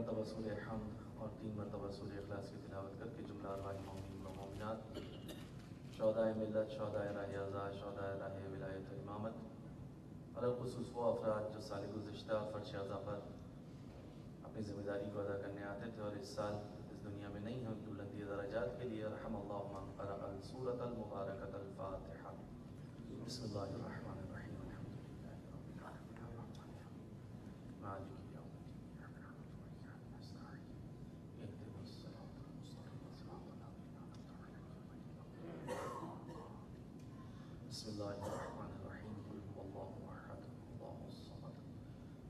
مرتبہ سورہ حمد اور 3 مرتبہ سورہ اخلاص کی تلاوت کر کے جملہ ارواح مومنین و مومنات، شہدائے ملت، شہدائے راہ ازا، شہدائے راہ ولایت و امامت، خصوص وہ افراد جو سال گزشتہ فرش ازا پر اپنی ذمہ داری کو ادا کرنے آتے تھے اور اس سال اس دنیا میں نہیں ہیں، ان کی بلندی درجات کے لیے رحم اللہ من قرأ سورۃ المبارکۃ الفاتحہ۔ بسم اللہ الرحمن الرحیم، الحمد للہ رب العالمین، مالک یوم الدین، ایاک نعبد و ایاک نستعین، اہدنا الصراط المستقیم، صراط الذین انعمت علیہم غیر المغضوب علیہم۔ بسم اللہ الرحمن الرحیم، قل هو اللہ احد اللہ الصمد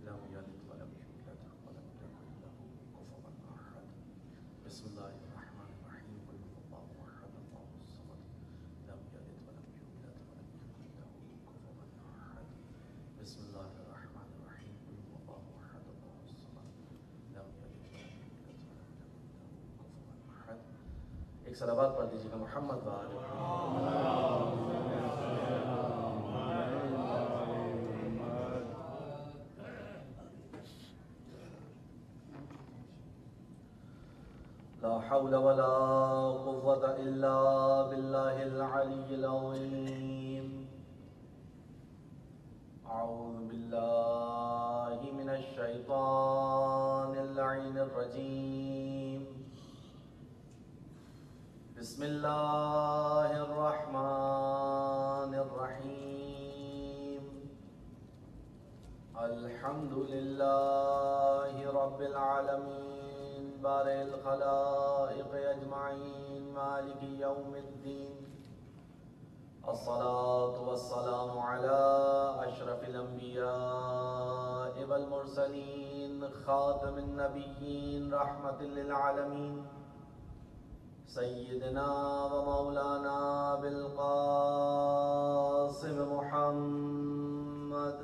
لم یلد ولم یولد ولم یکن له کفوا احد۔ بسم اللہ الرحمن الرحیم، قل هو اللہ احد اللہ الصمد لم یلد ولم یولد ولم یکن له کفوا احد۔ بسم اللہ الرحمن الرحیم، قل هو اللہ احد اللہ الصمد لم یلد ولم یولد ولم یکن له کفوا احد۔ ایک صلوات پڑھ دیجیے گا محمد و آل محمد۔ لا حول ولا قوة إلا بالله العلي العظيم۔ أعوذ بالله من الشيطان اللعين الرجيم، بسم الله الرحمن الرحيم، الحمد لله رب العالمين بارئ الخلائق اجمعین مالک یوم الدین، الصلاة والسلام علی اشرف الانبیاء والمرسلین خاتم النبیین رحمت للعالمین، سیدنا و مولانا بالقاسم محمد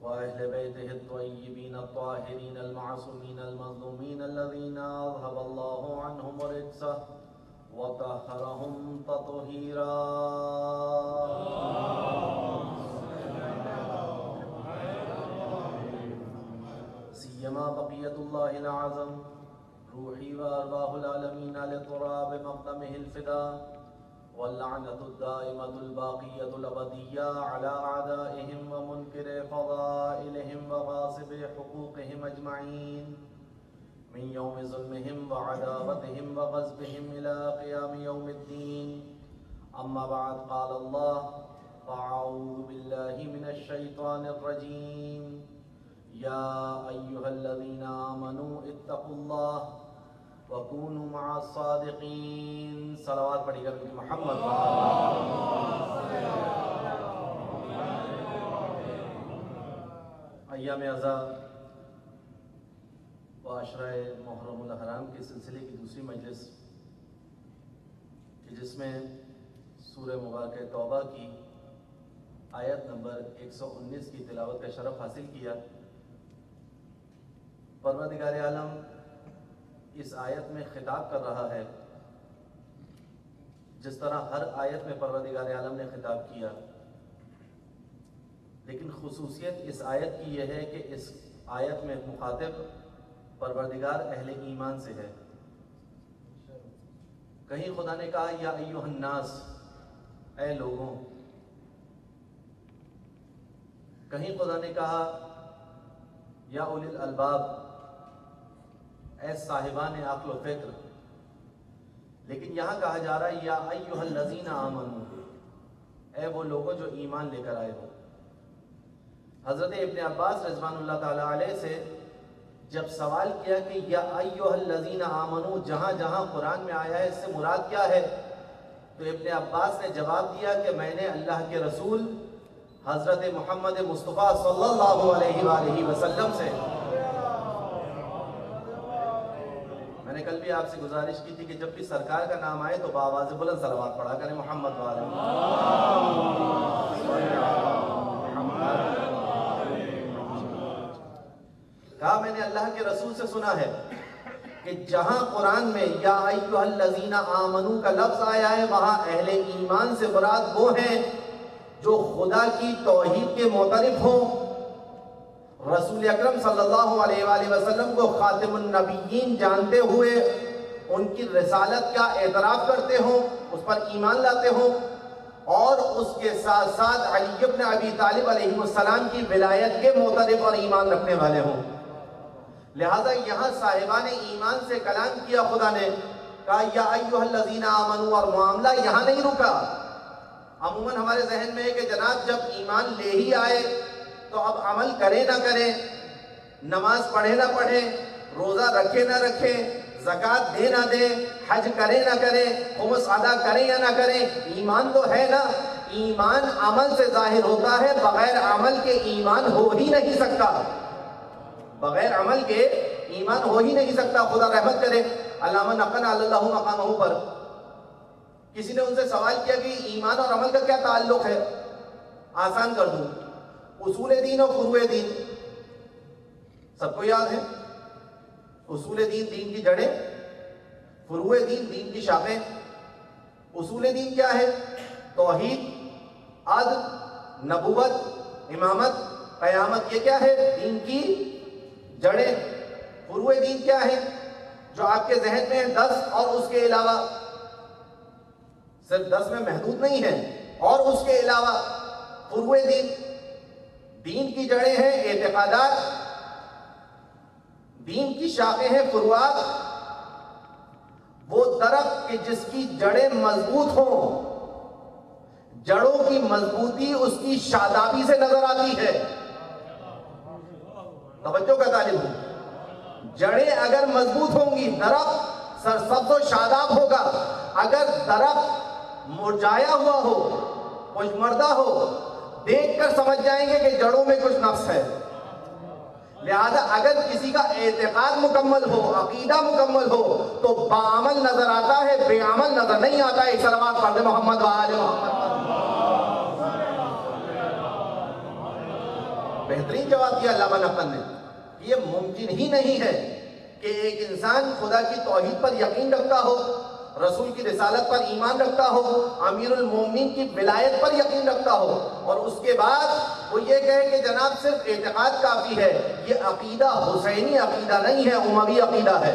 وأهل بيته الطيبين الطاهرين المعصومين المظلومين الذين أذهب الله عنهم الرجس وطهرهم تطهيرا، سيما بقية الله الأعظم روحي وأرواح العالمين لتراب مقدمه الفداء، واللعنة الدائمة الباقية الأبدية على أعدائهم ومنكر فضائلهم وغاصب حقوقهم أجمعين من يوم ظلمهم وعداوتهم وغصبهم إلى قيام يوم الدين. أما بعد، قال الله: فأعوذ بالله من الشيطان الرجيم، يا أيها الذين آمنوا اتقوا الله وَكُونُوا مَعَ الصَّادِقِينَ۔ صلوات پڑھی کر محمد ایام عزا و عشرہ محرم الحرام کے سلسلے کی دوسری مجلس کہ جس میں سورہ مبارکہ توبہ کی آیت نمبر 119 کی تلاوت کا شرف حاصل کیا۔ پروردگار عالم اس آیت میں خطاب کر رہا ہے جس طرح ہر آیت میں پروردگار عالم نے خطاب کیا، لیکن خصوصیت اس آیت کی یہ ہے کہ اس آیت میں مخاطب پروردگار اہل ایمان سے ہے۔ کہیں خدا نے کہا یا ایھا الناس، اے لوگوں، کہیں خدا نے کہا یا اولی الالباب، اے صاحبان عقل و فکر، لیکن یہاں کہا جا رہا ہے یا ایھا الذین آمنوا، اے وہ لوگوں جو ایمان لے کر آئے ہو۔ حضرت ابن عباس رضوان اللہ تعالیٰ علیہ سے جب سوال کیا کہ یا ایھا الذین آمنوا جہاں جہاں قرآن میں آیا ہے اس سے مراد کیا ہے، تو ابن عباس نے جواب دیا کہ میں نے اللہ کے رسول حضرت محمد مصطفیٰ صلی اللہ علیہ وآلہ وسلم سے، میں نے کل بھی آپ سے گزارش کی تھی کہ جب بھی سرکار کا نام آئے تو بآواز بلند صلوات پڑھا کریں محمد وآلہ کہا میں نے اللہ کے رسول سے سنا ہے کہ جہاں قرآن میں یا ایھا الذین آمنوا کا لفظ آیا ہے وہاں اہل ایمان سے مراد وہ ہیں جو خدا کی توحید کے معترف ہوں، رسول اکرم صلی اللہ علیہ وآلہ وسلم کو خاتم النبیین جانتے ہوئے ان کی رسالت کا اعتراف کرتے ہوں، اس پر ایمان لاتے ہوں، اور اس کے ساتھ ساتھ علی بن ابی طالب علیہ السلام کی ولایت کے معترف اور ایمان رکھنے والے ہوں۔ لہذا یہاں صاحبان ایمان سے کلام کیا خدا نے، کہا یا ایھا الذین آمنوا، اور معاملہ یہاں نہیں رکا۔ عموماً ہمارے ذہن میں ہے کہ جناب جب ایمان لے ہی آئے تو اب عمل کریں نہ کریں، نماز پڑھے نہ پڑھیں، روزہ رکھے نہ رکھیں، زکوٰۃ دے نہ دیں، حج کریں نہ کریں، خمس ادا کریں یا نہ کریں، ایمان تو ہے نا۔ ایمان عمل سے ظاہر ہوتا ہے، بغیر عمل کے ایمان ہو ہی نہیں سکتا، بغیر عمل کے ایمان ہو ہی نہیں سکتا۔ خدا رحمت کرے علامہ نقن اللہ مقامہ پر کسی نے ان سے سوال کیا کہ ایمان اور عمل کا کیا تعلق ہے؟ آسان کر دوں، اصول دین اور فروع دین سب کو یاد ہے۔ اصول دین دین کی جڑیں، فروع دین دین کی شاخیں۔ اصول دین کیا ہے؟ توحید، عدل، نبوت، امامت، قیامت، یہ کیا ہے؟ دین کی جڑیں۔ فروع دین کیا ہے؟ جو آپ کے ذہن میں 10 اور اس کے علاوہ، صرف 10 میں محدود نہیں ہے، اور اس کے علاوہ فروع دین۔ دین کی جڑیں ہیں اعتقادات، دین کی شاخیں ہیں فروعات۔ وہ درخت کہ جس کی جڑیں مضبوط ہوں، جڑوں کی مضبوطی اس کی شادابی سے نظر آتی ہے۔ توجہ کا طالب ہوں، جڑیں اگر مضبوط ہوں گی، درخت سرسبز و شاداب ہوگا۔ اگر درخت مرجھایا ہوا ہو، کچھ مردہ ہو، دیکھ کر سمجھ جائیں گے کہ جڑوں میں کچھ نقص ہے۔ لہذا اگر کسی کا اعتقاد مکمل ہو، عقیدہ مکمل ہو، تو بعمل نظر آتا ہے، بے عمل نظر نہیں آتا ہے۔ صلوات پڑھ محمد وآل محمد۔ بہترین جواب دیا علامہ نقل نے، یہ ممکن ہی نہیں ہے کہ ایک انسان خدا کی توحید پر یقین رکھتا ہو، رسول کی رسالت پر ایمان رکھتا ہو، امیر المومنین کی ولایت پر یقین رکھتا ہو، اور اس کے بعد وہ یہ کہے کہ جناب صرف اعتقاد کافی ہے۔ یہ عقیدہ حسینی عقیدہ نہیں ہے، اموی عقیدہ ہے۔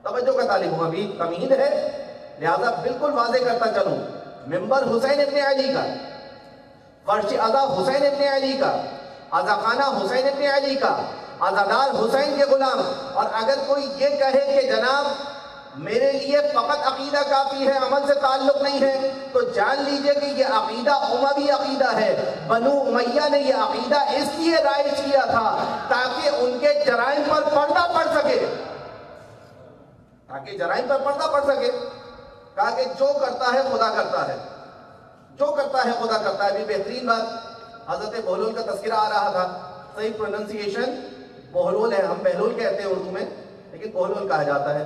توجہ کا طالب ہوں، ابھی تمہید ہے، لہذا بالکل واضح کرتا چلوں۔ ممبر حسین ابن علی کا، فرش عزا حسین ابن علی کا، عزاخانہ حسین ابن علی کا، عزادار حسین کے غلام۔ اور اگر کوئی یہ کہے کہ جناب میرے لیے فقط عقیدہ کافی ہے، عمل سے تعلق نہیں ہے، تو جان لیجئے کہ یہ عقیدہ اموی عقیدہ ہے۔ بنو امیہ نے یہ عقیدہ اس لیے رائج کیا تھا تاکہ ان کے جرائم پر پردہ پڑ سکے، تاکہ جرائم پر پردہ پڑ سکے۔ کہا کہ جو کرتا ہے خدا کرتا ہے، جو کرتا ہے خدا کرتا ہے۔ بھی بہترین بات، حضرت بہلول کا تذکرہ آ رہا تھا، صحیح پروننسیشن بہلول ہے، ہم بہلول کہتے ہیں اردو میں، لیکن بہلول کہا جاتا ہے۔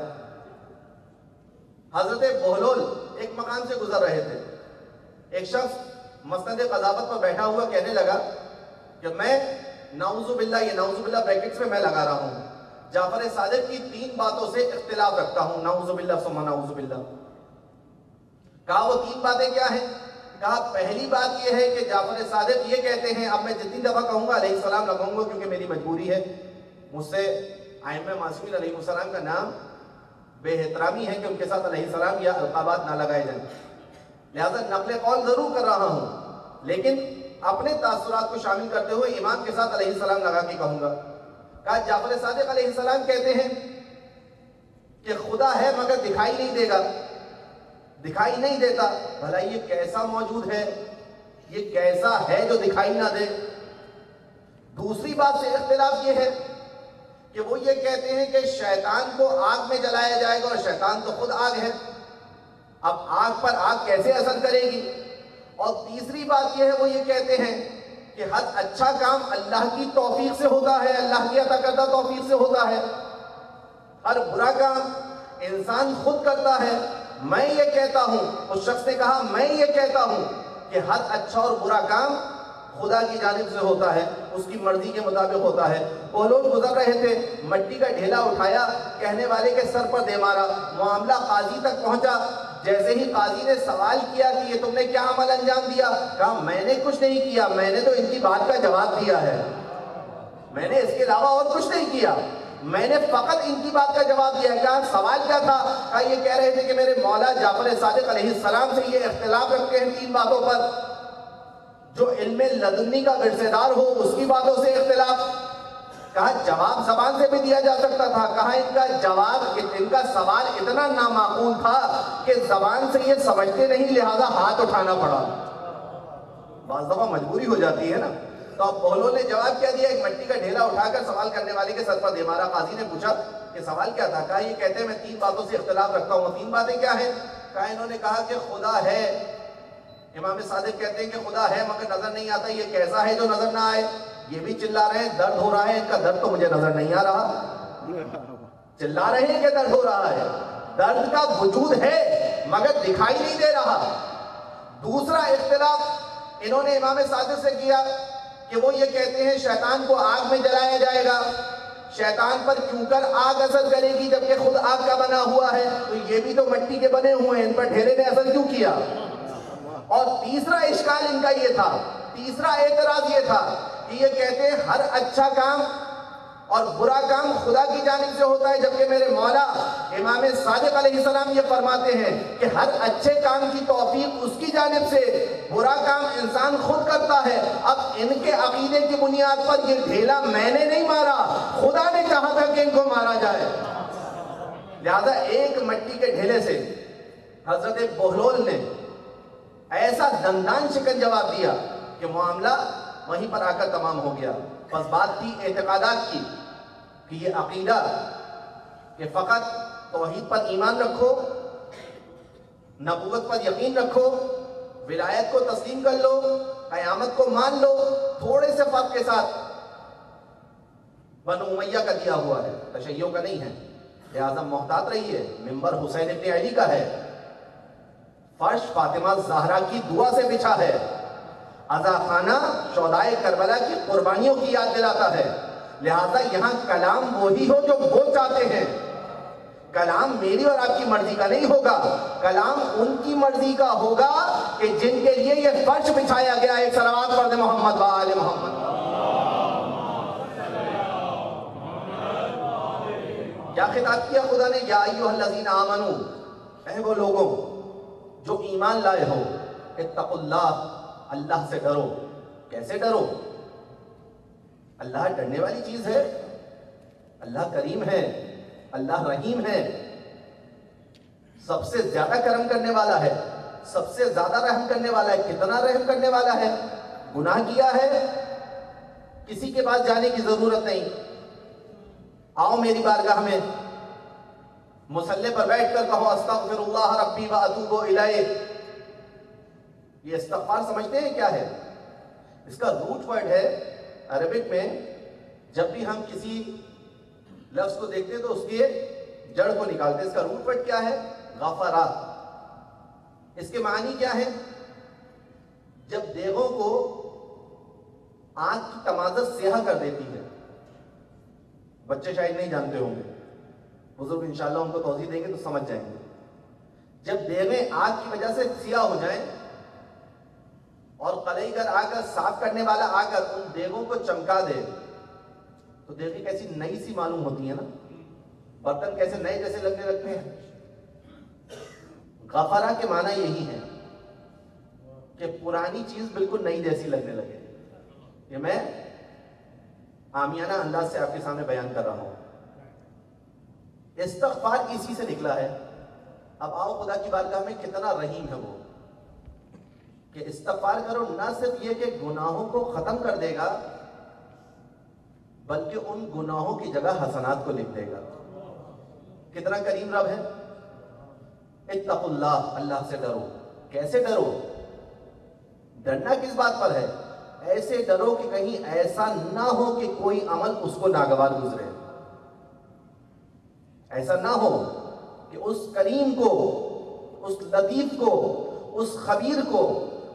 حضرت بہلول ایک مقام سے گزر رہے تھے، ایک شخص مسند قضاوت پر بیٹھا ہوا کہنے لگا کہ میں نعوذ باللہ، یہ نعوذ باللہ بریکٹس میں میں لگا رہا ہوں، جعفر صادق کی 3 باتوں سے اختلاف رکھتا ہوں، نعوذ باللہ ثم نعوذ باللہ۔ کہا وہ 3 باتیں کیا ہیں؟ کہا پہلی بات یہ ہے کہ جعفر صادق یہ کہتے ہیں، اب میں جتنی دفعہ کہوں گا علیہ السلام نہ کہوں گا کیونکہ میری مجبوری ہے، مجھ سے ائمہ معصومین علیہ السلام کا نام بے احترامی ہے کہ ان کے ساتھ علیہ السلام یا القابات نہ لگائے جائیں، لہذا نقل قول ضرور کر رہا ہوں، لیکن اپنے تاثرات کو شامل کرتے ہوئے امام کے ساتھ علیہ السلام لگا کے کہوں گا۔ کہا جعفر صادق علیہ السلام کہتے ہیں کہ خدا ہے مگر دکھائی نہیں دے گا، دکھائی نہیں دیتا۔ بھلا یہ کیسا موجود ہے، یہ کیسا ہے جو دکھائی نہ دے؟ دوسری بات سے اختلاف یہ ہے کہ وہ یہ کہتے ہیں کہ شیطان کو آگ میں جلایا جائے گا، اور شیطان تو خود آگ ہے، اب آگ پر آگ کیسے اثر کرے گی؟ اور تیسری بات یہ ہے، وہ یہ کہتے ہیں کہ ہر اچھا کام اللہ کی توفیق سے ہوتا ہے، اللہ کی عطا کردہ توفیق سے ہوتا ہے، ہر برا کام انسان خود کرتا ہے۔ میں یہ کہتا ہوں، اس شخص نے کہا میں یہ کہتا ہوں کہ ہر اچھا اور برا کام خدا کی جانب سے ہوتا ہے، اس کی مرضی کے مطابق ہوتا ہے۔ وہ لوگ گزر رہے تھے، مٹی کا ڈھیلا اٹھایا، کہنے والے کے سر پر دے مارا، معاملہ قاضی تک پہنچا۔ جیسے ہی قاضی نے سوال کیا کہ یہ تم نے کیا عمل انجام دیا، کہا میں نے کچھ نہیں کیا، میں نے تو ان کی بات کا جواب دیا ہے، میں نے اس کے علاوہ اور کچھ نہیں کیا، میں نے فقط ان کی بات کا جواب دیا ہے۔ کہا سوال کیا تھا؟ کہا یہ کہہ رہے تھے کہ میرے مولا جعفر صادق علیہ السلام سے یہ اختلاف رکھتے ہیں 3 باتوں پر، جو علم لدنی کا ورثہ ہو اس کی باتوں سے اختلاف۔ کہا جواب زبان سے بھی دیا جا سکتا تھا، کہا ان کا جواب، ان کا سوال اتنا نامعقول تھا کہ زبان سے یہ سمجھتے نہیں، لہذا ہاتھ اٹھانا پڑا۔ بعض دفعہ مجبوری ہو جاتی ہے نا۔ تو اب بہلول نے جواب کیا دیا؟ ایک مٹی کا ڈھیلا اٹھا کر سوال کرنے والے کے سر پر دے مارا۔ قاضی نے پوچھا کہ سوال کیا تھا؟ کہا یہ کہتے ہیں میں 3 باتوں سے اختلاف رکھتا ہوں۔ 3 باتیں کیا ہیں؟ کہا انہوں نے کہا کہ خدا ہے، امام صادق کہتے ہیں کہ خدا ہے مگر نظر نہیں آتا، یہ کیسا ہے جو نظر نہ آئے؟ یہ بھی چلا رہے ہیں درد ہو رہا ہے، ان کا درد تو مجھے نظر نہیں آ رہا۔ چلا رہے ہیں کہ درد ہو رہا ہے، درد کا وجود ہے مگر دکھائی نہیں دے رہا۔ دوسرا اختلاف انہوں نے امام صادق سے کیا کہ وہ یہ کہتے ہیں شیطان کو آگ میں جلایا جائے گا، شیطان پر کیوں کر آگ اثر کرے گی جبکہ خود آگ کا بنا ہوا ہے؟ تو یہ بھی تو مٹی کے بنے ہوئے ہیں، ان پر ڈھیرے نے اثر کیوں کیا؟ اور تیسرا اشکال ان کا یہ تھا، تیسرا اعتراض یہ تھا کہ یہ کہتے ہیں ہر اچھا کام اور برا کام خدا کی جانب سے ہوتا ہے، جبکہ میرے مولا امام صادق علیہ السلام یہ فرماتے ہیں کہ ہر اچھے کام کی توفیق اس کی جانب سے، برا کام انسان خود کرتا ہے۔ اب ان کے عقیدے کی بنیاد پر یہ ڈھیلا میں نے نہیں مارا، خدا نے چاہا تھا کہ ان کو مارا جائے، لہذا ایک مٹی کے ڈھیلے سے حضرت بہلول نے ایسا دندان شکن جواب دیا کہ معاملہ وہیں پر آ کر تمام ہو گیا۔ بس بات تھی اعتقادات کی کہ یہ عقیدہ کہ فقط توحید پر ایمان رکھو، نبوت پر یقین رکھو، ولایت کو تسلیم کر لو، قیامت کو مان لو، تھوڑے سے فرق کے ساتھ بنو امیہ کا دیا ہوا ہے، تشیع کا نہیں ہے، لہذا محتاط رہیے۔ منبر حسین ابن علی کا ہے، فرش فاطمہ زہرا کی دعا سے بچھا ہے، عزا خانہ شہدائے کربلا کی قربانیوں کی یاد دلاتا ہے، لہذا یہاں کلام وہی ہو جو وہ چاہتے ہیں، کلام میری اور آپ کی مرضی کا نہیں ہوگا، کلام ان کی مرضی کا ہوگا کہ جن کے لیے یہ فرش بچھایا گیا۔ ایک صلوات پڑھ دیں محمد و آل محمد۔ کیا خطاب کیا خدا نے؟ یا ایھا الذین آمنو، اے وہ لوگوں جو ایمان لائے ہو، اتقوا اللہ، اللہ سے ڈرو۔ کیسے ڈرو؟ اللہ ڈرنے والی چیز ہے، اللہ کریم ہے، اللہ رحیم ہے، سب سے زیادہ کرم کرنے والا ہے، سب سے زیادہ رحم کرنے والا ہے۔ کتنا رحم کرنے والا ہے؟ گناہ کیا ہے، کسی کے پاس جانے کی ضرورت نہیں، آؤ میری بارگاہ میں، مصلی پر بیٹھ کر کہو استغفر اللہ ربی واتوب الیہ۔ یہ استغفار سمجھتے ہیں کیا ہے؟ اس کا روٹ ورڈ ہے عربک میں، جب بھی ہم کسی لفظ کو دیکھتے ہیں تو اس کی جڑ کو نکالتے ہیں۔ اس کا روٹ ورڈ کیا ہے؟ غفرہ۔ اس کے معنی کیا ہے؟ جب دیگوں کو آنکھ کی تمازت سیاہ کر دیتی ہے، بچے شاید نہیں جانتے ہوں گے، بزرگ انشاءاللہ ان کو توضیح دیں گے تو سمجھ جائیں گے۔ جب دیگیں آگ کی وجہ سے سیاہ ہو جائیں اور قلعی گر آ کر صاف کرنے والا آ کر ان دیگوں کو چمکا دے تو دیگیں کیسی نئی سی معلوم ہوتی ہیں نا، برتن کیسے نئے جیسے لگنے لگتے ہیں۔ غفرہ کے معنی یہی ہے کہ پرانی چیز بالکل نئی جیسی لگنے لگے۔ یہ میں عامیانہ انداز سے آپ کے سامنے بیان کر رہا ہوں۔ استغفار اسی سے نکلا ہے۔ اب آؤ خدا کی بارگاہ میں کتنا رحیم ہے وہ کہ استغفار کرو، نہ صرف یہ کہ گناہوں کو ختم کر دے گا بلکہ ان گناہوں کی جگہ حسنات کو لکھ دے گا۔ کتنا کریم رب ہے۔ اتقوا اللہ، اللہ سے ڈرو۔ کیسے ڈرو؟ ڈرنا کس بات پر ہے؟ ایسے ڈرو کہ کہیں ایسا نہ ہو کہ کوئی عمل اس کو ناگوار گزرے، ایسا نہ ہو کہ اس کریم کو، اس لطیف کو، اس خبیر کو،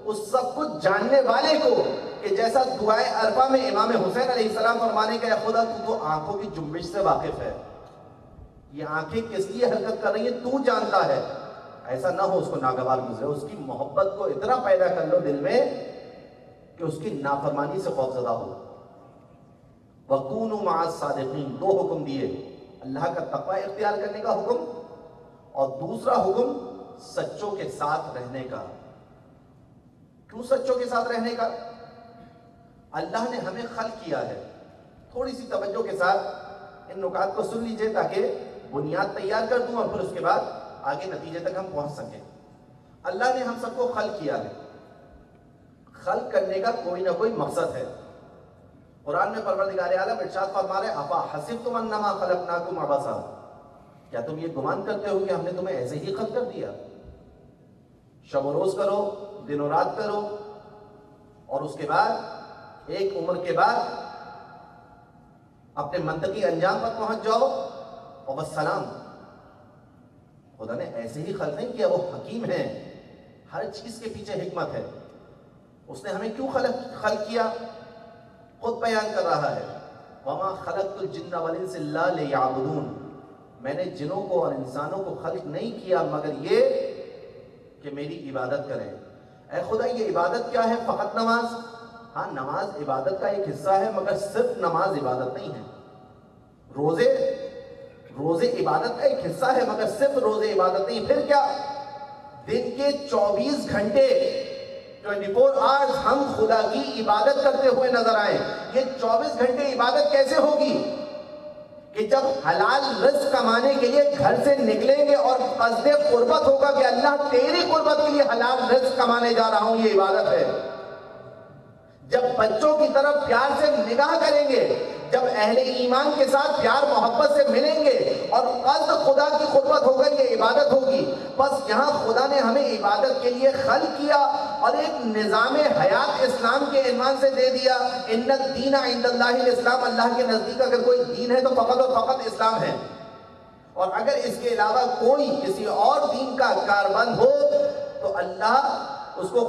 اس سب کچھ جاننے والے کو، کہ جیسا دعائے عرفہ میں امام حسین علیہ السلام فرمانے کا، خدا تو آنکھوں کی جنبش سے واقف ہے، یہ آنکھیں کس لیے حرکت کر رہی ہیں تو جانتا ہے، ایسا نہ ہو اس کو ناگوار گزرے، اس کی محبت کو اتنا پیدا کر لو دل میں کہ اس کی نافرمانی سے خوف زدہ ہو۔ وَكُونُوا مَعَ الصَّادِقِينَ، دو حکم دیے، اللہ کا تقوی اختیار کرنے کا حکم اور دوسرا حکم سچوں کے ساتھ رہنے کا۔ کیوں سچوں کے ساتھ رہنے کا؟ اللہ نے ہمیں خلق کیا ہے۔ تھوڑی سی توجہ کے ساتھ ان نکات کو سن لیجئے تاکہ بنیاد تیار کر دوں اور پھر اس کے بعد آگے نتیجے تک ہم پہنچ سکیں۔ اللہ نے ہم سب کو خلق کیا ہے، خلق کرنے کا کوئی نہ کوئی مقصد ہے۔ قرآن میں پروردگار عالم ارشاد فرما رہے افا حسبتم انما خلقناکم عبثا، کیا تم یہ گمان کرتے ہو کہ ہم نے تمہیں ایسے ہی خلق کر دیا؟ شب و روز کرو، دن و رات کرو، اور اس کے بعد ایک عمر کے بعد اپنے منطقی انجام پر پہنچ جاؤ اور بس سلام۔ خدا نے ایسے ہی خلق نہیں کیا، وہ حکیم ہے، ہر چیز کے پیچھے حکمت ہے۔ اس نے ہمیں کیوں خلق کیا؟ خود بیان کر رہا ہے وَمَا خَلَقْتُ الْجِنَّ وَالْإِنسَ إِلَّا لِيَعْبُدُونَ، میں نے جنوں کو اور انسانوں کو خلق نہیں کیا مگر یہ کہ میری عبادت کریں۔ اے خدا یہ عبادت کیا ہے؟ فقط نماز؟ ہاں نماز عبادت کا ایک حصہ ہے مگر صرف نماز عبادت نہیں ہے۔ روزے عبادت کا ایک حصہ ہے مگر صرف روزے عبادت نہیں۔ پھر کیا؟ دن کے 24 گھنٹے 24 آورز ہم خدا کی عبادت کرتے ہوئے نظر آئیں۔ یہ 24 گھنٹے عبادت کیسے ہوگی؟ کہ جب حلال رزق کمانے کے لیے گھر سے نکلیں گے اور قصد قربت ہوگا کہ اللہ تیری قربت کے لیے حلال رزق کمانے جا رہا ہوں، یہ عبادت ہے۔ جب بچوں کی طرف پیار سے نگاہ کریں گے، جب اہل ایمان کے ساتھ پیار محبت سے ملیں گے اور قصد خدا کی قربت ہوگا، یہ عبادت ہوگی۔ بس یہاں خدا نے ہمیں عبادت کے لیے خلق کیا اور ایک نظام حیات اسلام کے عنوان سے دے دیا۔ ان الدین عند اللہ الاسلام، اللہ کے نزدیک اگر کوئی دین ہے تو فقط اور فقط اسلام ہے، اور اگر اس کے علاوہ کوئی کسی اور دین کا کاربند ہو تو اللہ اس کو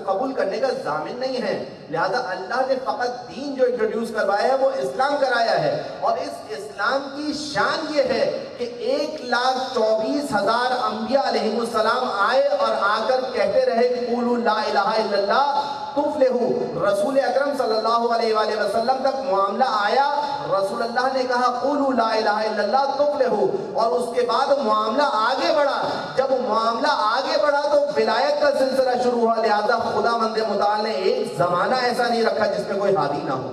قبول کرنے کا ضامن نہیں ہے۔ لہذا اللہ نے فقط دین جو انٹروڈیوس کروایا ہے وہ اسلام کرایا ہے، اور اس اسلام کی شان یہ ہے کہ 1,24,000 انبیاء علیہ السلام آئے اور آ کر کہتے رہے قولوا لا الہ الا اللہ تفلحوا۔ رسول اکرم صلی اللہ علیہ وآلہ وسلم تک معاملہ آیا، رسول اللہ نے کہا قولوا لا الہ الا اللہ تفلحوا، اور اس کے بعد معاملہ آگے بڑھا۔ جب معاملہ آگے بڑھا تو ولایت کا سلسلہ شروع ہوا۔ لہذا خدا مند متعال نے ایک زمانہ ایسا نہیں رکھا جس میں کوئی ہادی نہ ہو،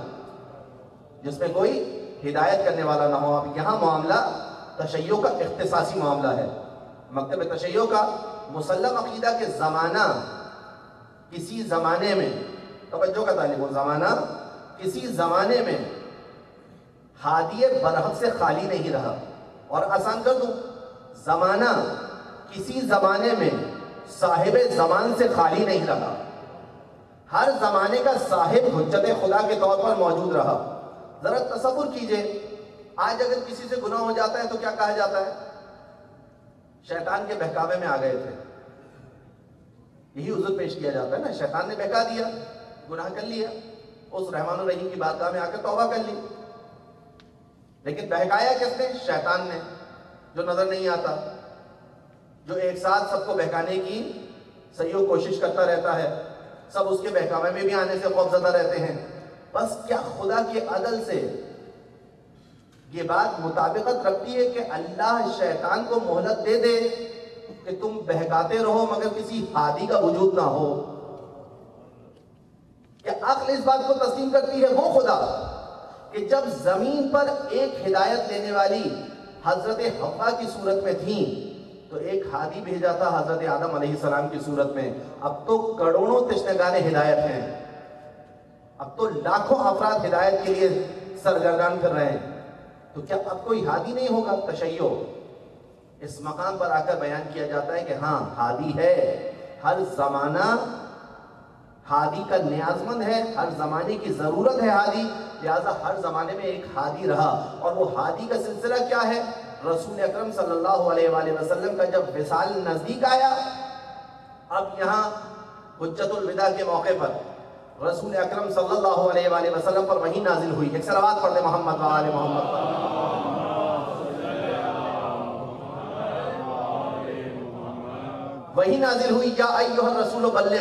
جس میں کوئی ہدایت کرنے والا نہ ہو۔ اب یہاں معاملہ تشیع کا اختصاصی معاملہ ہے۔ مکتب تشیع کا مسلم عقیدہ کے زمانہ کسی زمانے میں، توجہ کا طالب ہو، زمانہ کسی زمانے میں ہادی برحق سے خالی نہیں رہا۔ اور آسان کر دوں، زمانہ کسی زمانے میں صاحب زمان سے خالی نہیں رہا۔ ہر زمانے کا صاحب حجت خدا کے طور پر موجود رہا۔ ذرا تصور کیجئے، آج اگر کسی سے گناہ ہو جاتا ہے تو کیا کہا جاتا ہے؟ شیطان کے بہکاوے میں آ گئے تھے، یہی عذر پیش کیا جاتا ہے نا، شیطان نے بہکا دیا، گناہ کر لیا، اس رحمان الرحیم کی بارگاہ میں آ کر توبہ کر لی۔ لیکن بہکایا کس نے؟ شیطان نے، جو نظر نہیں آتا، جو ایک ساتھ سب کو بہکانے کی سعی کوشش کرتا رہتا ہے، سب اس کے بہکاوے میں بھی آنے سے خوفزدہ رہتے ہیں۔ بس کیا خدا کے عدل سے یہ بات مطابقت رکھتی ہے کہ اللہ شیطان کو مہلت دے دے کہ تم بہکاتے رہو مگر کسی ہادی کا وجود نہ ہو؟ کیا عقل اس بات کو تسلیم کرتی ہے؟ وہ خدا کہ جب زمین پر ایک ہدایت لینے والی حضرت حوا کی صورت میں تھیں تو ایک ہادی بھیجا تھا حضرت آدم علیہ السلام کی صورت میں۔ اب تو کروڑوں تشنگان ہدایت ہیں، اب تو لاکھوں افراد ہدایت کے لیے سرگردان کر رہے ہیں، تو کیا اب کوئی ہادی نہیں ہوگا؟ تشیع اس مقام پر آ کر بیان کیا جاتا ہے کہ ہاں ہادی ہے، ہر زمانہ ہادی کا نیازمند ہے، ہر زمانے کی ضرورت ہے ہادی، لہذا ہر زمانے میں ایک ہادی رہا۔ اور وہ ہادی کا سلسلہ کیا ہے؟ رسول اکرم صلی اللہ علیہ وآلہ وسلم کا جب وصال نزدیک آیا، اب یہاں حجت الوداع کے موقع پر رسول اکرم صلی اللہ علیہ وآلہ وسلم پر وحی نازل ہوئی۔ ایک صلوات پڑھ لیں محمد و آل محمد پر۔ وہی نازل ہوئی یا ایھا الرسول بلغ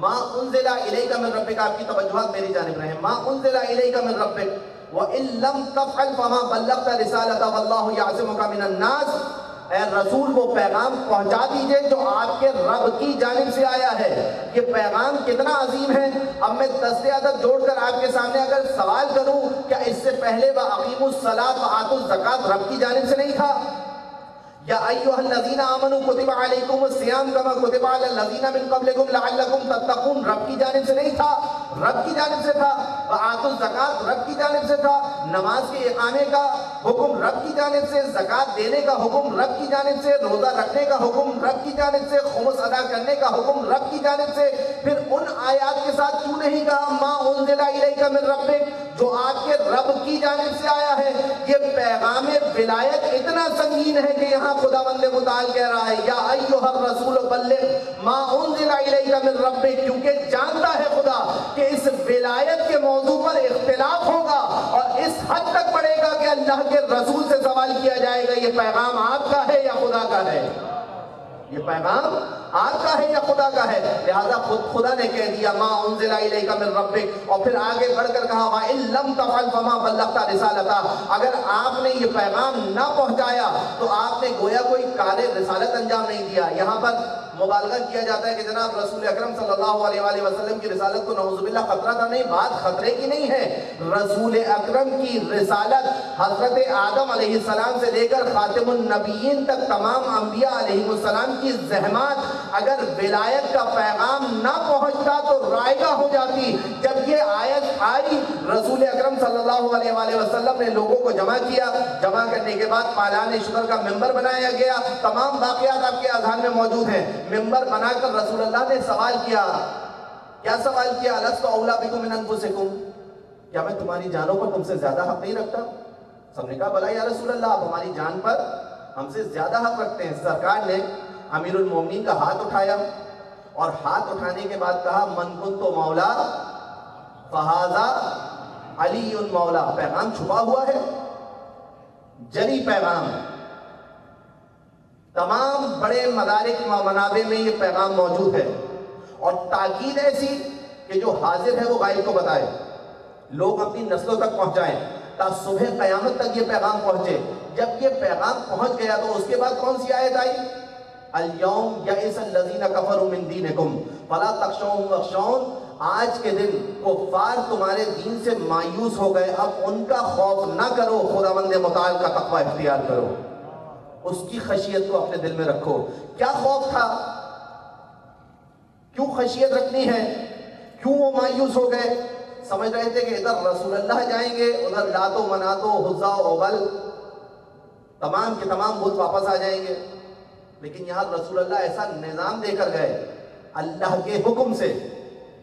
ما انزل الیک من ربک. آپ کی توجہات میری جانب رہیں. ما انزل الیک من ربک وَإِن لَمْ تَفْعَلْ فَمَا بَلَّغْتَ رِسَالَتَهُ وَاللَّهُ يَعْصِمُكَ مِنَ النَّاسِ. اے رسول وہ پیغام پہنچا دیجئے جو آپ کے رب کی جانب سے آیا ہے. یہ پیغام کتنا عظیم ہے. اب میں دست عدد جوڑ کر آپ کے سامنے اگر سوال کروں کیا اس سے پہلے وَأَقِیمُوا الصَّلَاةَ وَآتُوا الزَّکَاةَ رب کی جانب سے نہیں تھا؟ یا ایھا الذین آمنوا کتب علیکم الصیام کما کتب علی الذین من قبلکم لعلکم تتقون رب کی جانب سے نہیں تھا؟ رب کی جانب سے تھا. وآتوا الزکاۃ رب کی جانب سے تھا. نماز کے اقامے کا حکم رب کی جانب سے, زکوٰۃ دینے کا حکم رب کی جانب سے, روزہ رکھنے کا حکم رب کی جانب سے, خمس ادا کرنے کا حکم رب کی جانب سے. پھر ان آیات کے ساتھ کیوں نہیں کہا ما انزل الیک من ربک, جو آپ کے رب کی جانب سے آیا ہے؟ یہ پیغام ولایت اتنا سنگین ہے کہ یہاں خداوند متعال کہہ رہا ہے یا ایھا الرسول بلغ ما انزل الیک من ربک, کیونکہ جانتا ہے خدا کہ اس ولایت کے موضوع پر اختلاف ہوگا اور اس حد تک پڑے گا کہ اللہ کے رسول سے سوال کیا جائے گا یہ پیغام آپ کا ہے یا خدا کا ہے؟ یہ پیغام آپ کا ہے یا خدا کا ہے؟ لہذا خود خدا نے کہہ دیا ما انزل الیک من ربک, اور پھر آگے بڑھ کر کہا وَإِن لَمْ تَفْعَلْ فَمَا بَلَّغْتَ رِسَالَتَهُ. اگر آپ نے یہ پیغام نہ پہنچایا تو آپ نے گویا کوئی کار رسالت انجام نہیں دیا. یہاں پر مبالغہ کیا جاتا ہے کہ جناب رسول اکرم صلی اللہ علیہ وآلہ وسلم کی رسالت کو نعوذ باللہ خطرہ تھا. نہیں, بات خطرے کی نہیں ہے. رسول اکرم کی رسالت حضرت آدم علیہ السلام سے لے کر خاتم النبیین تک تمام انبیاء علیہ السلام کی زحمات, اگر ولایت کا پیغام نہ پہنچتا تو رائگاں ہو جاتی. جب یہ آیت آئی رسول اکرم صلی اللہ علیہ وآلہ وسلم نے لوگوں کو جمع کیا. جمع کرنے کے بعد پالان شکر کا ممبر بنایا گیا. تمام واقعات آپ کے اذہان میں موجود ہیں. ممبر بنا کر رسول اللہ نے سوال کیا. کیا سوال کیا؟ الست اولی بکم من انفسکم, کیا میں تمہاری جانوں پر تم سے زیادہ حق نہیں رکھتا؟ سب نے کہا بلا یا رسول اللہ, آپ ہماری جان پر ہم سے زیادہ حق رکھتے ہیں. سرکار نے امیر المومنین کا ہاتھ اٹھایا اور ہاتھ اٹھانے کے بعد کہا من کنت مولا فہذا علی مولا. پیغام چھپا ہوا ہے, جلی پیغام. تمام بڑے مدارک منابع میں یہ پیغام موجود ہے, اور تاکید ایسی کہ جو حاضر ہے وہ غائب کو بتائے, لوگ اپنی نسلوں تک پہنچائیں تا صبح قیامت تک یہ پیغام پہنچے. جب یہ پیغام پہنچ گیا تو اس کے بعد کون سی آیت آئی؟ اليوم یئس الذین کفروا من دینکم فلا تخشوهم واخشون. آج کے دن کفار تمہارے دین سے مایوس ہو گئے, اب ان کا خوف نہ کرو, خداوند متعال کا تقوی اختیار کرو, اس کی خشیت کو اپنے دل میں رکھو. کیا خوف تھا؟ کیوں خشیت رکھنی ہے؟ کیوں وہ مایوس ہو گئے؟ سمجھ رہے تھے کہ ادھر رسول اللہ جائیں گے, ادھر لات و منات و عزا و عبل تمام کے تمام بت واپس آ جائیں گے. لیکن یہاں رسول اللہ ایسا نظام دے کر گئے اللہ کے حکم سے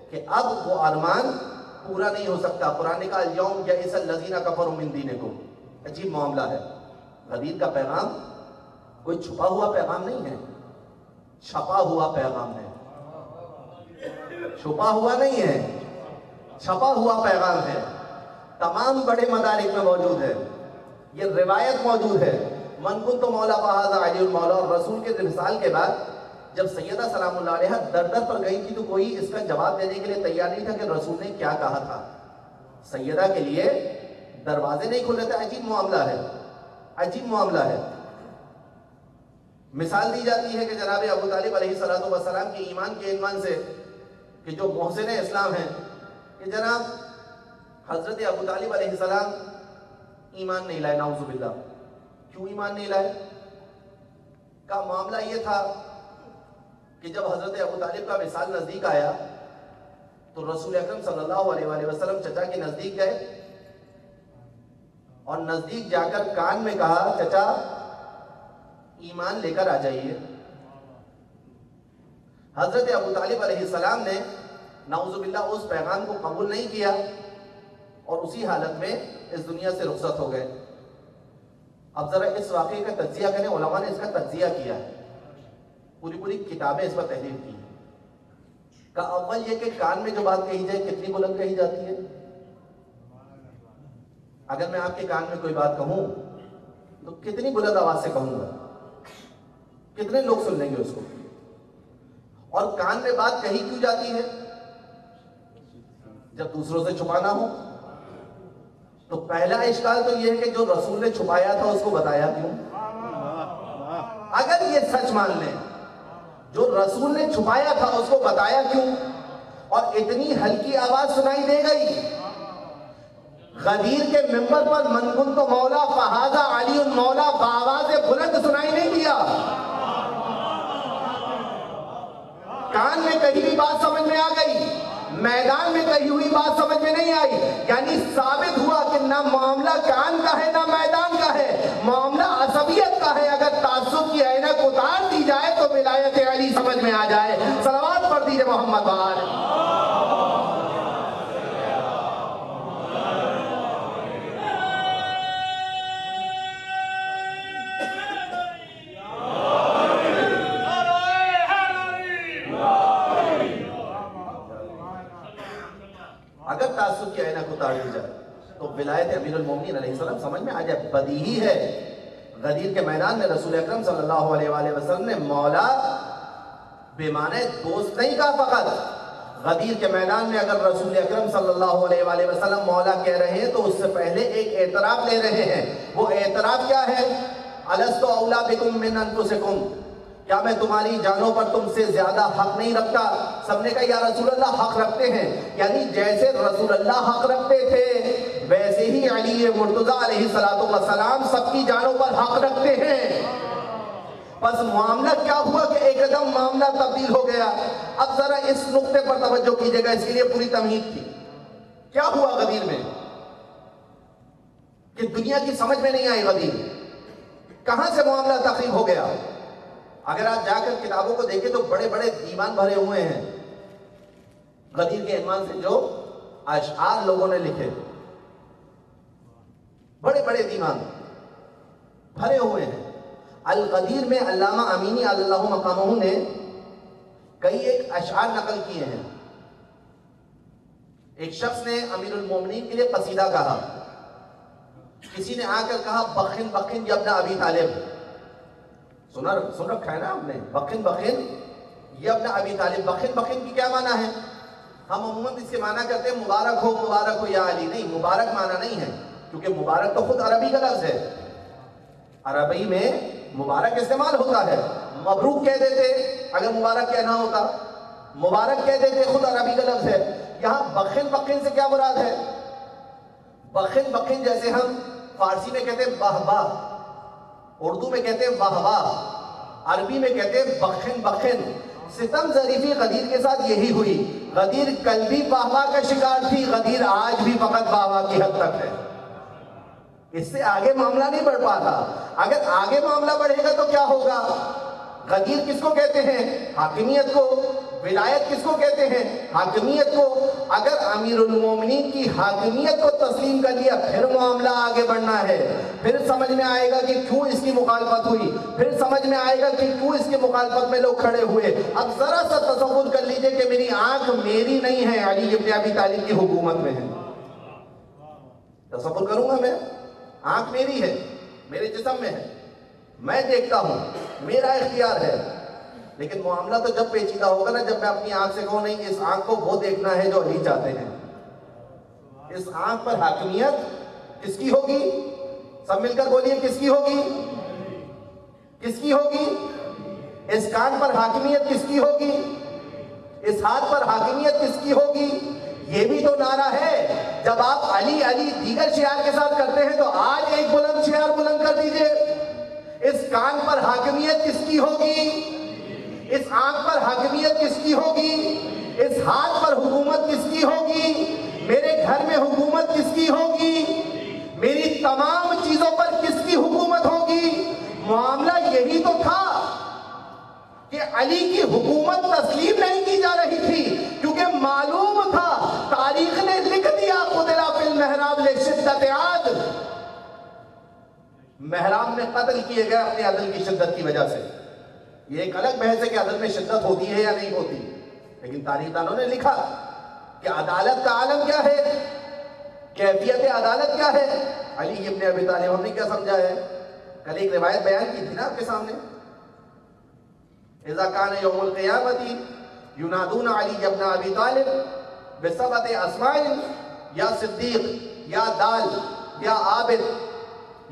کہ اب وہ ارمان پورا نہیں ہو سکتا. قرآن نے کہا اليوم یئس الذین کفروا من دینکم. عجیب معاملہ ہے. غدیر کا پیغام کوئی چھپا ہوا پیغام نہیں ہے, چھپا ہوا پیغام ہے. چھپا ہوا نہیں ہے, چھپا ہوا پیغام ہے. تمام بڑے مدارک میں موجود ہے, یہ روایت موجود ہے. من کنت مولا فہذا علی المولا. اور رسول کے وصال کے بعد جب سیدہ سلام اللہ علیہ در در پر گئی تھی تو کوئی اس کا جواب دینے کے لیے تیار نہیں تھا کہ رسول نے کیا کہا تھا. سیدہ کے لیے دروازے نہیں کھل رہے تھے. عجیب معاملہ ہے, عجیب معاملہ ہے. مثال دی جاتی ہے کہ جناب ابو طالب علیہ السلام کے ایمان کے عنوان سے کہ جو محسن اسلام ہیں کہ جناب حضرت ابو طالب علیہ السلام ایمان نہیں لائے, نعوذ باللہ. کیوں ایمان نہیں لائے؟ کا معاملہ یہ تھا کہ جب حضرت ابو طالب کا وصال نزدیک آیا تو رسول اکرم صلی اللہ علیہ وآلہ وسلم چچا کے نزدیک گئے اور نزدیک جا کر کان میں کہا چچا ایمان لے کر آ جائیے. حضرت ابو طالب علیہ السلام نے نعوذ باللہ اس پیغام کو قبول نہیں کیا اور اسی حالت میں اس دنیا سے رخصت ہو گئے. اب ذرا اس واقعے کا تجزیہ کریں. علماء نے اس کا تجزیہ کیا ہے, پوری کتابیں اس پر تحریر کی ہیں. کا اول یہ کہ کان میں جو بات کہی جائے کتنی بلند کہی جاتی ہے؟ اگر میں آپ کے کان میں کوئی بات کہوں تو کتنی بلند آواز سے کہوں گا؟ کتنے لوگ سن لیں گے اس کو؟ اور کان میں بات کہی کیوں جاتی ہے؟ جب دوسروں سے چھپانا ہو. تو پہلا اشکال تو یہ ہے کہ جو رسول نے چھپایا تھا اس کو بتایا کیوں؟ اگر یہ سچ مان لیں جو رسول نے چھپایا تھا اس کو بتایا کیوں؟ اور اتنی ہلکی آواز سنائی دے گئی. غدیر کے ممبر پر من کنت مولا فہذا علی مولا بآواز بلند سنائی نہیں دیا. کان میں کہی ہوئی بات سمجھ میں آ گئی, میدان میں کہی ہوئی بات سمجھ میں نہیں آئی. یعنی ثابت ہوا کہ نہ معاملہ کان کا ہے نہ میدان کا ہے, معاملہ عصبیت کا ہے. اگر تعصب کی عینک اتار دی جائے تو ولایت علی سمجھ میں آ جائے. صلوات پڑھ دیجئے محمد بار. اگر تعصب کی عینک اتار دی جائے تو ولایت امیر المومنین علیہ السلام سمجھ میں آ جائے. بدیہی ہے. غدیر کے میدان میں رسول اکرم صلی اللہ علیہ وآلہ وسلم نے مولا بے معنی دوست نہیں کہا فقط. غدیر کے میدان میں اگر رسول اکرم صلی اللہ علیہ وآلہ وسلم مولا کہہ رہے ہیں تو اس سے پہلے ایک اعتراف لے رہے ہیں. وہ اعتراف کیا ہے؟ الست اولا بکم من انفسکم, کیا میں تمہاری جانوں پر تم سے زیادہ حق نہیں رکھتا؟ سب نے کہا یا رسول اللہ حق رکھتے ہیں. یعنی جیسے رسول اللہ حق رکھتے تھے ویسے ہی علی مرتضیٰ علیہ السلام سب کی جانوں پر حق رکھتے ہیں. بس معاملہ کیا ہوا کہ ایک دم معاملہ تبدیل ہو گیا. اب ذرا اس نقطے پر توجہ کیجئے گا, اس کے لیے پوری تمہید تھی. کیا ہوا غدیر میں کہ دنیا کی سمجھ میں نہیں آئی غدیر؟ کہاں سے معاملہ تخریب ہو گیا؟ اگر آپ جا کر کتابوں کو دیکھیں تو بڑے بڑے دیوان بھرے ہوئے ہیں غدیر کے عنوان سے, جو اشعار لوگوں نے لکھے. بڑے بڑے دیوان بھرے ہوئے ہیں. الغدیر میں علامہ امینی اللہ مقامہ نے کئی ایک اشعار نقل کیے ہیں. ایک شخص نے امیر المومنین کے لیے قصیدہ کہا. کسی نے آ کر کہا بخن بخن یا ابن ابی طالب. سن رکھا ہے نا آپ نے, بخن بخن یا ابن ابی طالب. بخن بخن کی کیا معنی ہے؟ ہم عموماً اس کے معنی کرتے ہیں مبارک ہو یا علی. نہیں, مبارک معنی نہیں ہے, کیونکہ مبارک تو خود عربی کا لفظ ہے. عربی میں مبارک استعمال ہوتا ہے. مبروک کہہ دیتے اگر مبارک کہنا ہوتا, مبارک کہہ دیتے خود عربی کا لفظ ہے. یہاں بخن بخن سے کیا مراد ہے؟ بخن بخن جیسے ہم فارسی میں کہتے ہیں واہ واہ, اردو میں کہتے ہیں واہ واہ, عربی میں کہتے ہیں بخن بخن. ستم ظریفی غدیر کے ساتھ یہی ہوئی. غدیر کل بھی واہ واہ کا شکار تھی, غدیر آج بھی فقط واہ واہ کی حد تک ہے. اس سے آگے معاملہ نہیں بڑھ پاتا. اگر آگے معاملہ بڑھے گا تو کیا ہوگا؟ غدیر کس کو کہتے ہیں؟ حاکمیت کو. ولایت کس کو کہتے ہیں؟ حاکمیت کو. اگر امیر المومنین کی حاکمیت کو تسلیم کر لیا پھر معاملہ آگے بڑھنا ہے. پھر سمجھ میں آئے گا کہ کیوں اس کی مخالفت ہوئی, پھر سمجھ میں آئے گا کہ کیوں اس کی مخالفت میں لوگ کھڑے ہوئے. اب ذرا سا تصور کر لیجئے کہ میری آنکھ میری نہیں ہے, علی ابن ابی طالب کی حکومت میں ہے. تصور کروں گا میں, آنکھ میری ہے, میرے جسم میں ہے, میں دیکھتا ہوں, میرا اختیار ہے. لیکن معاملہ تو جب پیچیدہ ہوگا نا, جب میں اپنی آنکھ سے کہوں نہیں اس آنکھ کو وہ دیکھنا ہے جو علی چاہتے ہیں. اس آنکھ پر حاکمیت کس کی ہوگی؟ سب مل کر بولیے, کس کی ہوگی؟ کس کی ہوگی؟ اس کان پر حاکمیت کس کی ہوگی؟ اس ہاتھ پر حاکمیت کس کی ہوگی؟ یہ بھی تو نعرہ ہے. جب آپ علی علی دیگر شعار کے ساتھ کرتے ہیں تو آج ایک بلند شعار بلند کر دیجئے. اس کان پر حاکمیت کس کی ہوگی؟ اس آنکھ پر حاکمیت کس کی ہوگی؟ اس ہاتھ پر حکومت کس کی ہوگی؟ میرے گھر میں حکومت کس کی ہوگی؟ میری تمام چیزوں پر کس کی حکومت ہوگی؟ معاملہ یہی تو تھا کہ علی کی حکومت تسلیم نہیں کی جا رہی تھی, کیونکہ معلوم تھا, تاریخ نے لکھ دیا قتل فی المحراب لشدت عاد, محراب میں قتل کیے گئے اپنے عدل کی شدت کی وجہ سے. یہ ایک الگ بحث ہے کہ عدل میں شدت ہوتی ہے یا نہیں ہوتی, لیکن تاریخ دانوں نے لکھا کہ عدالت کا عالم کیا ہے, کیفیت عدالت کیا ہے. علی ابن ابی طالب ہم نے کیا سمجھا ہے؟ کل ایک روایت بیان کی تھی نا آپ کے سامنے, اذا کان یوم القیامت ینادون علی ابن ابی طالب بسبت اسماء، یا صدیق، یا دال، یا عابد،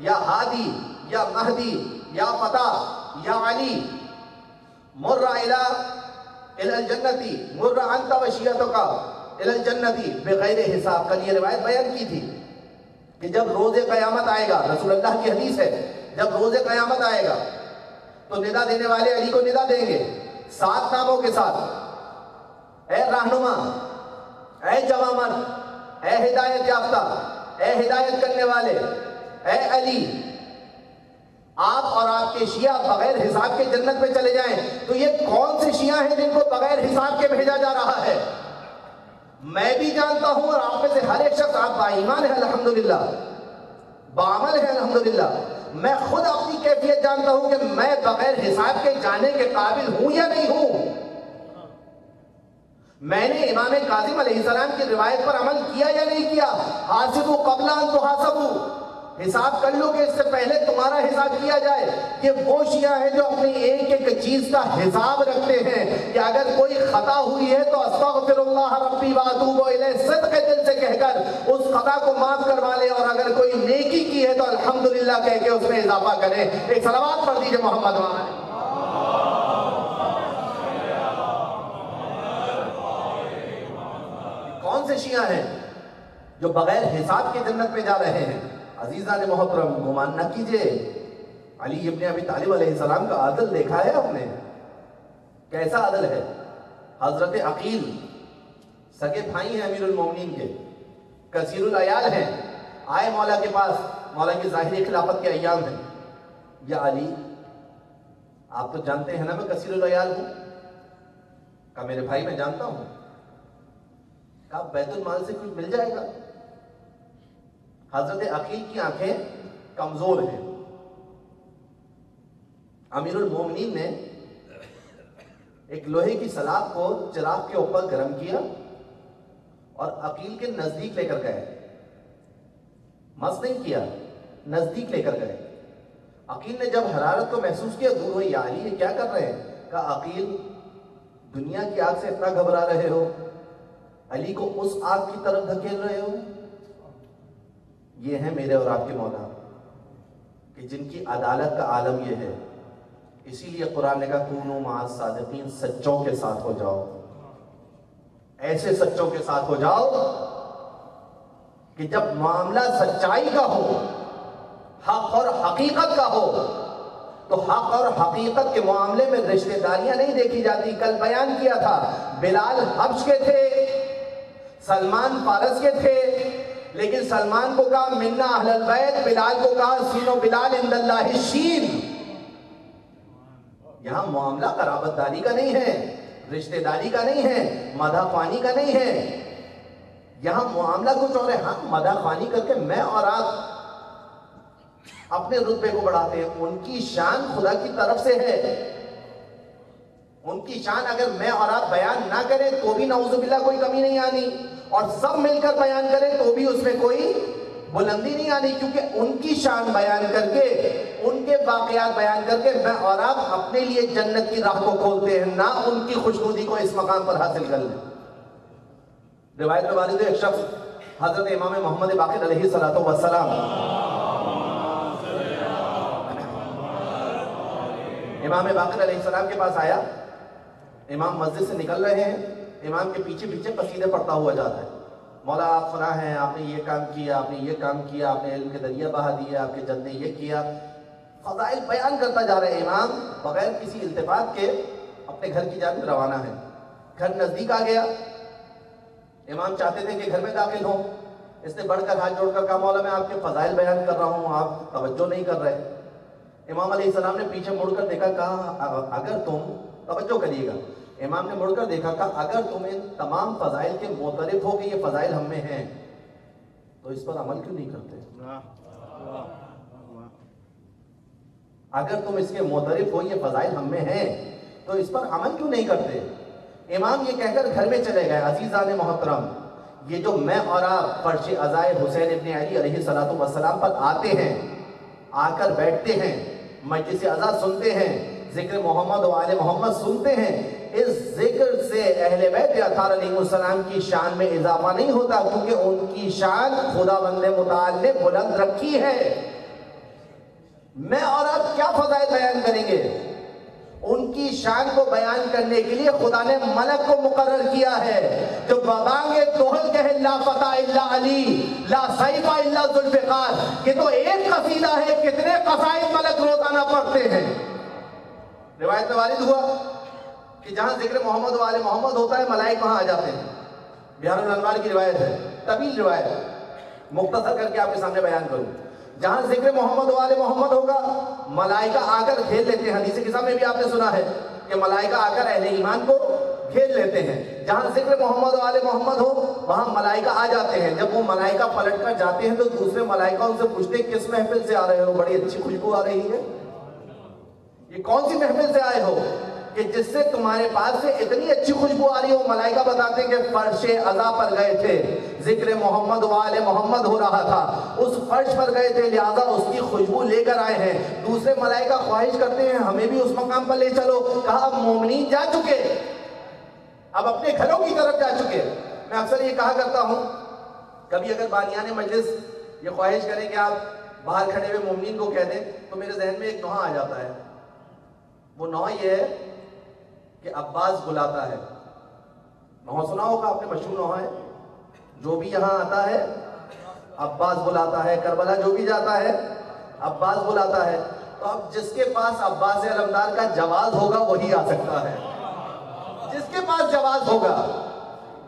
یا ہادی، یا مہدی، یا فتح، یا علی، مر الی الجنتی، مر انت و شیعتک الی الجنتی بغیر حساب. کل یہ روایت بیان کی تھی کہ جب روز قیامت آئے گا، رسول اللہ کی حدیث ہے، جب روز قیامت آئے گا تو ندا دینے والے علی کو ندا دیں گے 7 ناموں کے ساتھ: اے رہنما، اے جوامر، اے ہدایت یافتہ، اے ہدایت کرنے والے، اے علی، آپ اور آپ کے شیعہ بغیر حساب کے جنت میں چلے جائیں. تو یہ کون سے شیعہ ہیں جن کو بغیر حساب کے بھیجا جا رہا ہے؟ میں بھی جانتا ہوں اور آپ میں سے ہر ایک شخص، آپ با ایمان ہے الحمدللہ، بعمل ہے الحمدللہ. میں خود اپنی کیفیت جانتا ہوں کہ میں بغیر حساب کے جانے کے قابل ہوں یا نہیں ہوں. میں نے امام کاظم علیہ السلام کی روایت پر عمل کیا یا نہیں کیا؟ حاسبوا قبل ان تحاسبوا، حساب کر لو کہ اس سے پہلے تمہارا حساب کیا جائے. یہ وہ شیعہ ہیں جو اپنی ایک ایک چیز کا حساب رکھتے ہیں کہ اگر کوئی خطا ہوئی ہے تو استغفر اللہ ربی واتوب الیہ صدق دل سے کہہ کر اس خطا کو معاف کروا لے، اور اگر کوئی نیکی کی ہے تو الحمدللہ کہہ کے اس میں اضافہ کرے. ایک صلوات پڑھ دیجئے محمد وعلیہ. کون سے شیعہ ہیں جو بغیر حساب کے جنت میں جا رہے ہیں؟ عزیزان محترم، گمان نہ کیجئے. علی ابن ابی طالب علیہ السلام کا عدل دیکھا ہے آپ نے؟ کیسا عدل ہے؟ حضرت عقیل سگے بھائی ہیں امیر المومنین کے، کثیر العیال ہیں، آئے مولا کے پاس، مولا کی ظاہری خلافت کے ایام ہیں. یا علی، آپ تو جانتے ہیں نا میں کثیر العیال ہوں. کہا میرے بھائی میں جانتا ہوں. کہا بیت المال سے کچھ مل جائے گا؟ حضرت عقیل کی آنکھیں کمزور ہیں. امیر المومنین نے ایک لوہے کی سلاخ کو چراغ کے اوپر گرم کیا اور عقیل کے نزدیک لے کر گئے. مس نہیں کیا، نزدیک لے کر گئے. عقیل نے جب حرارت کو محسوس کیا، دور ہوئی. یا علی، یہ کیا کر رہے ہیں؟ کہا عقیل، دنیا کی آگ سے اتنا گھبرا رہے ہو، علی کو اس آگ کی طرف دھکیل رہے ہو. یہ ہیں میرے اور آپ کے مولا کہ جن کی عدالت کا عالم یہ ہے. اسی لیے قرآن نے کہا کونوا مع الصادقین، سچوں کے ساتھ ہو جاؤ، ایسے سچوں کے ساتھ ہو جاؤ کہ جب معاملہ سچائی کا ہو، حق اور حقیقت کا ہو، تو حق اور حقیقت کے معاملے میں رشتہ داریاں نہیں دیکھی جاتی. کل بیان کیا تھا، بلال حبش کے تھے، سلمان فارس کے تھے، لیکن سلمان کو کہا منا اہل البیت، بلال کو کہا سینو بلال عند اللہ شین. یہاں معاملہ قرابت داری کا نہیں ہے، رشتہ داری کا نہیں ہے، مدح خوانی کا نہیں ہے. یہاں معاملہ کچھ اور ہے. ہاں مدح خوانی کر کے میں اور آپ اپنے رتبے کو بڑھاتے ہیں. ان کی شان خدا کی طرف سے ہے. ان کی شان اگر میں اور آپ بیان نہ کریں تو بھی نعوذ باللہ کوئی کمی نہیں آنی، اور سب مل کر بیان کریں تو بھی اس میں کوئی بلندی نہیں آنی، کیونکہ ان کی شان بیان کر کے، ان کے واقعات بیان کر کے میں اور آپ اپنے لیے جنت کی راہ کو کھولتے ہیں، نہ ان کی خوشنودی کو اس مقام پر حاصل کر لیں. روایت میں وارد ہے ایک شخص حضرت امام محمد باقر علیہ السلام امام باقر علیہ السلام کے پاس آیا. امام مسجد سے نکل رہے ہیں، امام کے پیچھے پیچھے قصیدے پڑھتا ہوا جاتا ہے. مولا آپ فلاں ہیں، آپ نے یہ کام کیا، آپ نے یہ کام کیا، آپ نے علم کے دریا بہا دیا، آپ کے جد نے یہ کیا. فضائل بیان کرتا جا رہے ہیں. امام بغیر کسی التفات کے اپنے گھر کی جانب روانہ ہے. گھر نزدیک آ گیا. امام چاہتے تھے کہ گھر میں داخل ہوں. اس نے بڑھ کر ہاتھ جوڑ کر کہا مولا میں آپ کے فضائل بیان کر رہا ہوں، آپ توجہ نہیں کر رہے. امام علیہ السلام نے پیچھے مڑ کر دیکھا، کہا اگر تم توجہ کریے گا. امام نے مڑ کر دیکھا، کہا اگر تم ان تمام فضائل کے معترف ہو کہ یہ فضائل ہم میں ہیں تو اس پر عمل کیوں نہیں کرتے؟ اگر تم اس کے معترف ہو یہ فضائل ہم میں ہیں تو اس پر عمل کیوں نہیں کرتے؟ امام یہ کہہ کر گھر میں چلے گئے. عزیزان محترم، یہ جو میں اور آپ فرش عزائے حسین ابن علی علیہ السلام پر آتے ہیں، آ کر بیٹھتے ہیں، مجلس عزا سنتے ہیں، ذکر محمد و آل محمد سنتے ہیں، اس ذکر سے سے اہل بیت اطہار علیہ السلام کی شان میں اضافہ نہیں ہوتا، کیونکہ ان کی شان خداوند متعال نے بلند رکھی ہے۔ میں اور آپ کیا فضائل بیان کریں گے؟ ان کی شان کو بیان کرنے کے لیے خدا نے ملک کو مقرر کیا ہے جو ببانگے دوہل کہے لا فتح الا علی لا سیف الا ذوالفقار، کہ تو ایک قصیدہ ہے، کتنے قصائد ملک روزانہ پڑھتے ہیں۔ روایت میں وارد ہوا کہ جہاں ذکر محمد و آل محمد ہوتا ہے ملائک وہاں آ جاتے ہیں۔ بہار الانوار کی روایت ہے، طویل روایت، مختصر کر کے آپ کے سامنے بیان کروں۔ جہاں ذکر محمد و آل محمد ہوگا ملائکہ آ کر گھیر لیتے ہیں، حدیث قصہ میں بھی آپ نے سنا ہے کہ ملائکہ آ کر اہل ایمان کو گھیر لیتے ہیں۔ جہاں ذکر محمد و آل محمد ہو وہاں ملائکہ آ جاتے ہیں۔ جب وہ ملائکہ پلٹ کر جاتے ہیں تو دوسرے ملائکہ ان سے پوچھتے ہیں کس محفل سے آ رہے ہو؟ بڑی اچھی خوشبو آ رہی ہے، یہ کون سی محفل سے آئے ہو کہ جس سے تمہارے پاس سے اتنی اچھی خوشبو آ رہی ہو؟ ملائکہ بتاتے ہیں کہ فرش عزا پر گئے تھے، ذکر محمد و آل محمد ہو رہا تھا، اس فرش پر گئے تھے لہذا اس کی خوشبو لے کر آئے ہیں۔ دوسرے ملائکہ خواہش کرتے ہیں ہمیں بھی اس مقام پر لے چلو۔ کہا اب مومنین جا چکے، اب اپنے گھروں کی طرف جا چکے۔ میں اکثر یہ کہا کرتا ہوں، کبھی اگر بانیان مجلس یہ خواہش کریں کہ آپ باہر کھڑے ہوئے مومنین کو کہہ دیں تو میرے ذہن میں ایک نوحہ آ جاتا ہے۔ وہ نوحہ یہ ہے کہ عباس بلاتا ہے۔ نوحہ سنا ہوگا آپ نے، مشہور نوحہ ہے، جو بھی یہاں آتا ہے عباس بلاتا ہے، کربلا جو بھی جاتا ہے عباس بلاتا ہے۔ تو اب جس کے پاس عباس علمدار کا جواز ہوگا وہی آ سکتا ہے، جس کے پاس جواز ہوگا،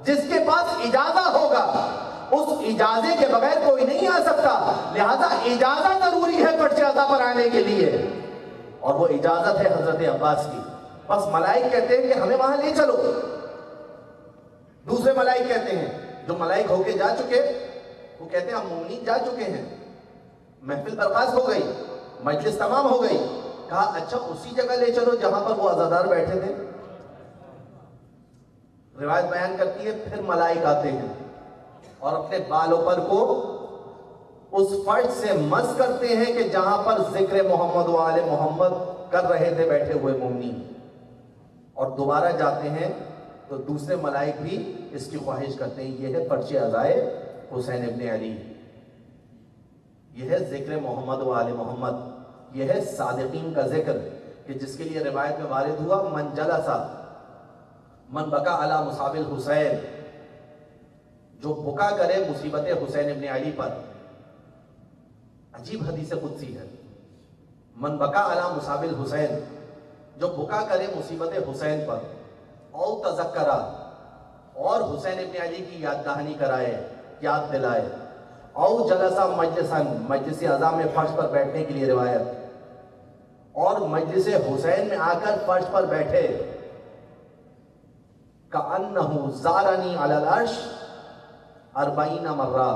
جس کے پاس اجازہ ہوگا، اس اجازے کے بغیر کوئی نہیں آ سکتا۔ لہذا اجازت ضروری ہے فرش عزا پر آنے کے لیے، اور وہ اجازت ہے حضرت عباس کی۔ بس ملائک کہتے ہیں کہ ہمیں وہاں لے چلو۔ دوسرے ملائک کہتے ہیں، جو ملائک ہو کے جا چکے وہ کہتے ہیں ہم مومنین جا چکے ہیں، محفل برخاست ہو گئی، مجلس تمام ہو گئی۔ کہا اچھا اسی جگہ لے چلو جہاں پر وہ عزادار بیٹھے تھے۔ روایت بیان کرتی ہے پھر ملائک آتے ہیں اور اپنے بال و پر کو اس فرش سے مس کرتے ہیں کہ جہاں پر ذکر محمد و آل محمد کر رہے تھے بیٹھے ہوئے مومنین، اور دوبارہ جاتے ہیں تو دوسرے ملائک بھی اس کی خواہش کرتے ہیں۔ یہ ہے فرش عزائے حسین ابن علی، یہ ہے ذکر محمد و آل محمد، یہ ہے صادقین کا ذکر، کہ جس کے لیے روایت میں وارد ہوا من جلسا من بکا علی مصاب الحسین، جو بکا کرے مصیبت حسین ابن علی پر۔ عجیب حدیث قدسی ہے، من بکا علی مصاب الحسین، جو بکا کرے مصیبت حسین پر، او تذکرہ، اور حسین ابن علی کی یاد دہانی کرائے، یاد دلائے، او جلسا مجلسا، مجلس عزا میں فرش پر بیٹھنے کے لیے روایت، اور مجلس حسین میں آ کر فرش پر بیٹھے، کأنہ زارنی علی العرش 40 مرہ،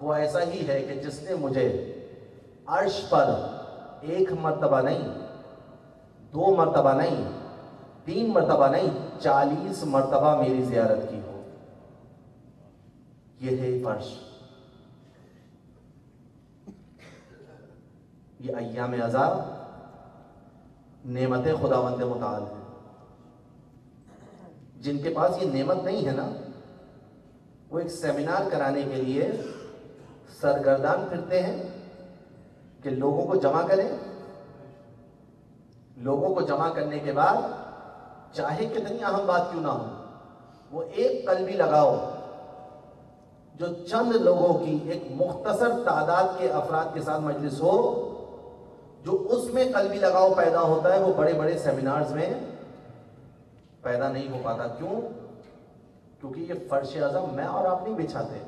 وہ ایسا ہی ہے کہ جس نے مجھے عرش پر 1 مرتبہ نہیں، 2 مرتبہ نہیں، 3 مرتبہ نہیں، 40 مرتبہ میری زیارت کی ہو۔ یہ ہے فرش، یہ ایام عزا نعمت خداوند متعال ہے۔ جن کے پاس یہ نعمت نہیں ہے نا، وہ ایک سیمینار کرانے کے لیے سرگردان پھرتے ہیں کہ لوگوں کو جمع کریں، لوگوں کو جمع کرنے کے بعد چاہے کتنی اہم بات کیوں نہ ہو، وہ ایک قلبی لگاؤ جو چند لوگوں کی ایک مختصر تعداد کے افراد کے ساتھ مجلس ہو، جو اس میں قلبی لگاؤ پیدا ہوتا ہے وہ بڑے بڑے سیمینارز میں پیدا نہیں ہو پاتا۔ کیوں؟ کیونکہ یہ فرش عزا میں اور آپ نہیں بچھاتے،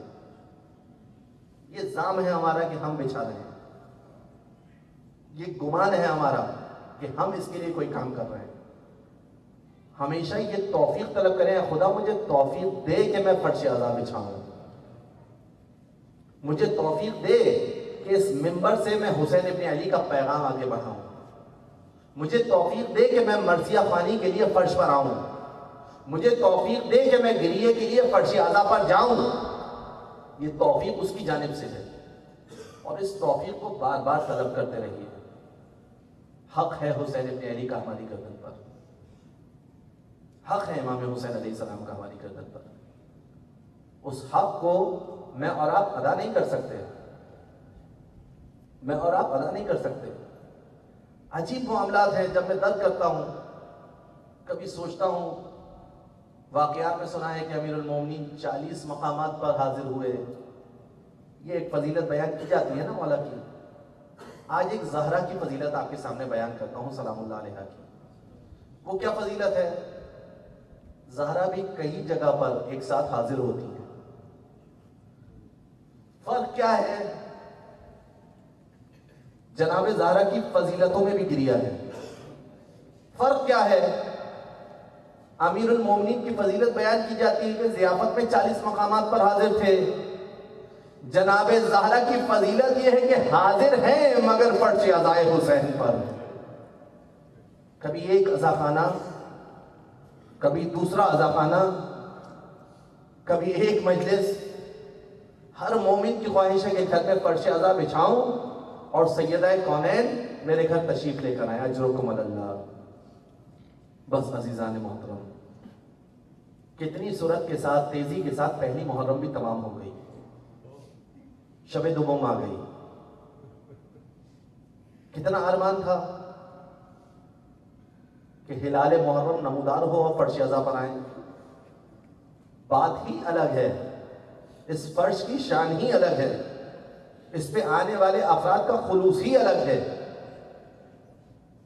یہ زام ہے ہمارا کہ ہم بچھا رہے ہیں، یہ گمان ہے ہمارا کہ ہم اس کے لیے کوئی کام کر رہے ہیں۔ ہمیشہ یہ توفیق طلب کریں، خدا مجھے توفیق دے کہ میں فرش عزا بچھاؤں، مجھے توفیق دے کہ اس منبر سے میں حسین ابن علی کا پیغام آگے بڑھاؤں، مجھے توفیق دے کہ میں مرثیہ خوانی کے لیے فرش پر آؤں، مجھے توفیق دے کہ میں گریے کے لیے فرش عزا پر جاؤں۔ یہ توفیق اس کی جانب سے ہے، اور اس توفیق کو بار بار طلب کرتے رہیے۔ حق ہے حسین ابن علی کا ہماری گردن پر، حق ہے امام حسین علیہ السلام کا ہماری گردن پر. اس حق کو میں اور آپ ادا نہیں کر سکتے, میں اور آپ ادا نہیں کر سکتے. عجیب معاملات ہیں. جب میں درد کرتا ہوں, کبھی سوچتا ہوں, واقعات میں سنا ہے کہ امیر المومنین 40 مقامات پر حاضر ہوئے. یہ ایک فضیلت بیان کی جاتی ہے نا مولا کی. آج ایک زہرا کی فضیلت آپ کے سامنے بیان کرتا ہوں سلام اللہ علیہ کی. وہ کیا فضیلت ہے؟ زہرا بھی کئی جگہ پر ایک ساتھ حاضر ہوتی ہے. فرق کیا ہے؟ جناب زہرا کی فضیلتوں میں بھی گریا ہے. فرق کیا ہے؟ امیر المومنین کی فضیلت بیان کی جاتی ہے کہ ضیافت میں 40 مقامات پر حاضر تھے. جناب زہرا کی فضیلت یہ ہے کہ حاضر ہیں مگر فرش عزائے حسین پر. کبھی ایک عزاخانہ, کبھی دوسرا عزاخانہ, کبھی ایک مجلس. ہر مومن کی خواہش ہے کہ گھر میں فرش عزا بچھاؤں اور سیدہ کونین میرے گھر تشریف لے کر آئے. اجرکم اللہ. بس عزیزان محترم, کتنی سرعت کے ساتھ, تیزی کے ساتھ پہلی محرم بھی تمام ہو گئی, شب دوم آ گئی. کتنا ارمان تھا کہ ہلال محرم نمودار ہو اور فرش عزا پر آئیں. بات ہی الگ ہے, اس فرش کی شان ہی الگ ہے, اس پہ آنے والے افراد کا خلوص ہی الگ ہے.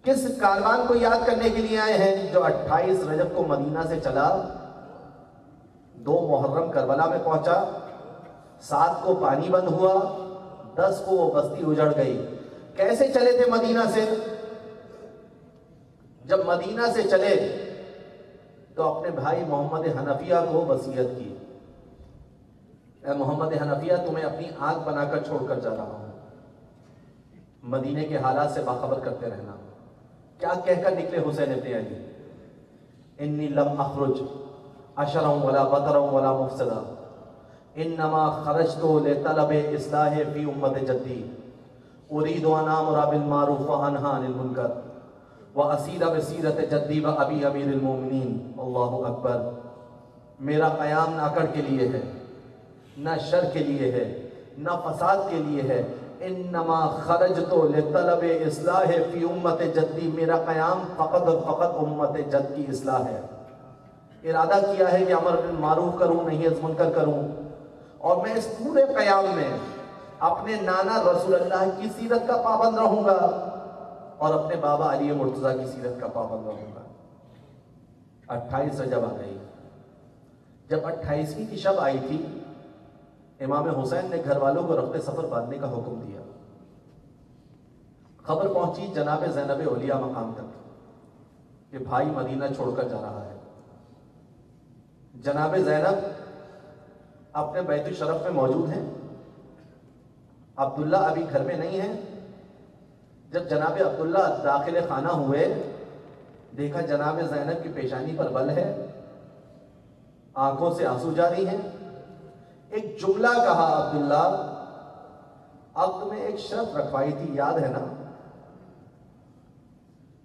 کس کاروان کو یاد کرنے کے لیے آئے ہیں جو 28 رجب کو مدینہ سے چلا, 2 محرم کربلا میں پہنچا, 7 کو پانی بند ہوا, 10 کو وہ بستی اجڑ گئی. کیسے چلے تھے مدینہ سے؟ جب مدینہ سے چلے تو اپنے بھائی محمد حنفیہ کو وصیت کی, اے محمد حنفیہ تمہیں اپنی آنکھ بنا کر چھوڑ کر جا رہا ہوں, مدینے کے حالات سے باخبر کرتے رہنا. کیا کہہ کر نکلے حسین ابن علی؟ انی لم اخرج اشرا ولا بطرا ولا مفسدا انما خرجت لطلب اصلاح فی امت جدی اريد ان امر بالمعروف وانهى عن المنکر واسیر بسیرت جدی و ابی امیر المومنین. اللہ اکبر. میرا قیام نہ اکڑ کے لیے ہے, نہ شر کے لیے ہے, نہ فساد کے لیے ہے. انما خرجت لطلب اصلاح فی امت جدی. میرا قیام فقط اور فقط امت جد کی اصلاح ہے. ارادہ کیا ہے کہ امر بالمعروف کروں, نہیں از منکر کروں, اور میں اس پورے قیام میں اپنے نانا رسول اللہ کی سیرت کا پابند رہوں گا اور اپنے بابا علی مرتضیٰ کی سیرت کا پابند رہوں گا. 28 رجب آ گئی. جب 28ویں کی شب آئی تھی, امام حسین نے گھر والوں کو رفع سفر باندھنے کا حکم دیا. خبر پہنچی جناب زینب اولیاء مقام تک کہ بھائی مدینہ چھوڑ کر جا رہا ہے. جناب زینب اپنے بیت الشرف میں موجود ہیں, عبداللہ ابھی گھر میں نہیں ہیں. جب جناب عبداللہ داخل خانہ ہوئے, دیکھا جناب زینب کی پیشانی پر بل ہے, آنکھوں سے آنسو جاری ہیں. ایک جملہ کہا عبداللہ, اب تمہیں ایک شرط رکھوائی تھی یاد ہے نا؟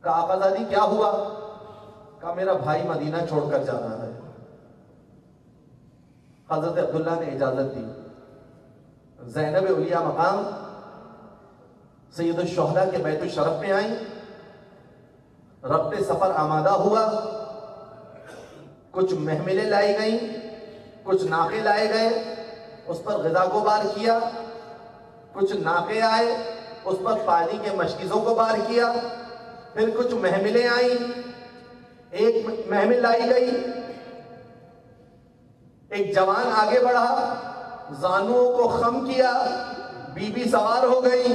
کہا آقازادی کیا ہوا؟ کہا میرا بھائی مدینہ چھوڑ کر جا رہا ہے. حضرت عبداللہ نے اجازت دی. زینب اولیاء مقام سید الشہداء کے بیت الشرف میں آئیں, ربط سفر آمادہ ہوا. کچھ محملیں لائی گئیں, کچھ ناقے لائے گئے, اس پر غذا کو بار کیا. کچھ ناقے آئے, اس پر پانی کے مشکیزوں کو بار کیا. پھر کچھ محملیں آئیں, ایک محمل لائی گئی. ایک جوان آگے بڑھا, زانوؤں کو خم کیا, بی بی سوار ہو گئی.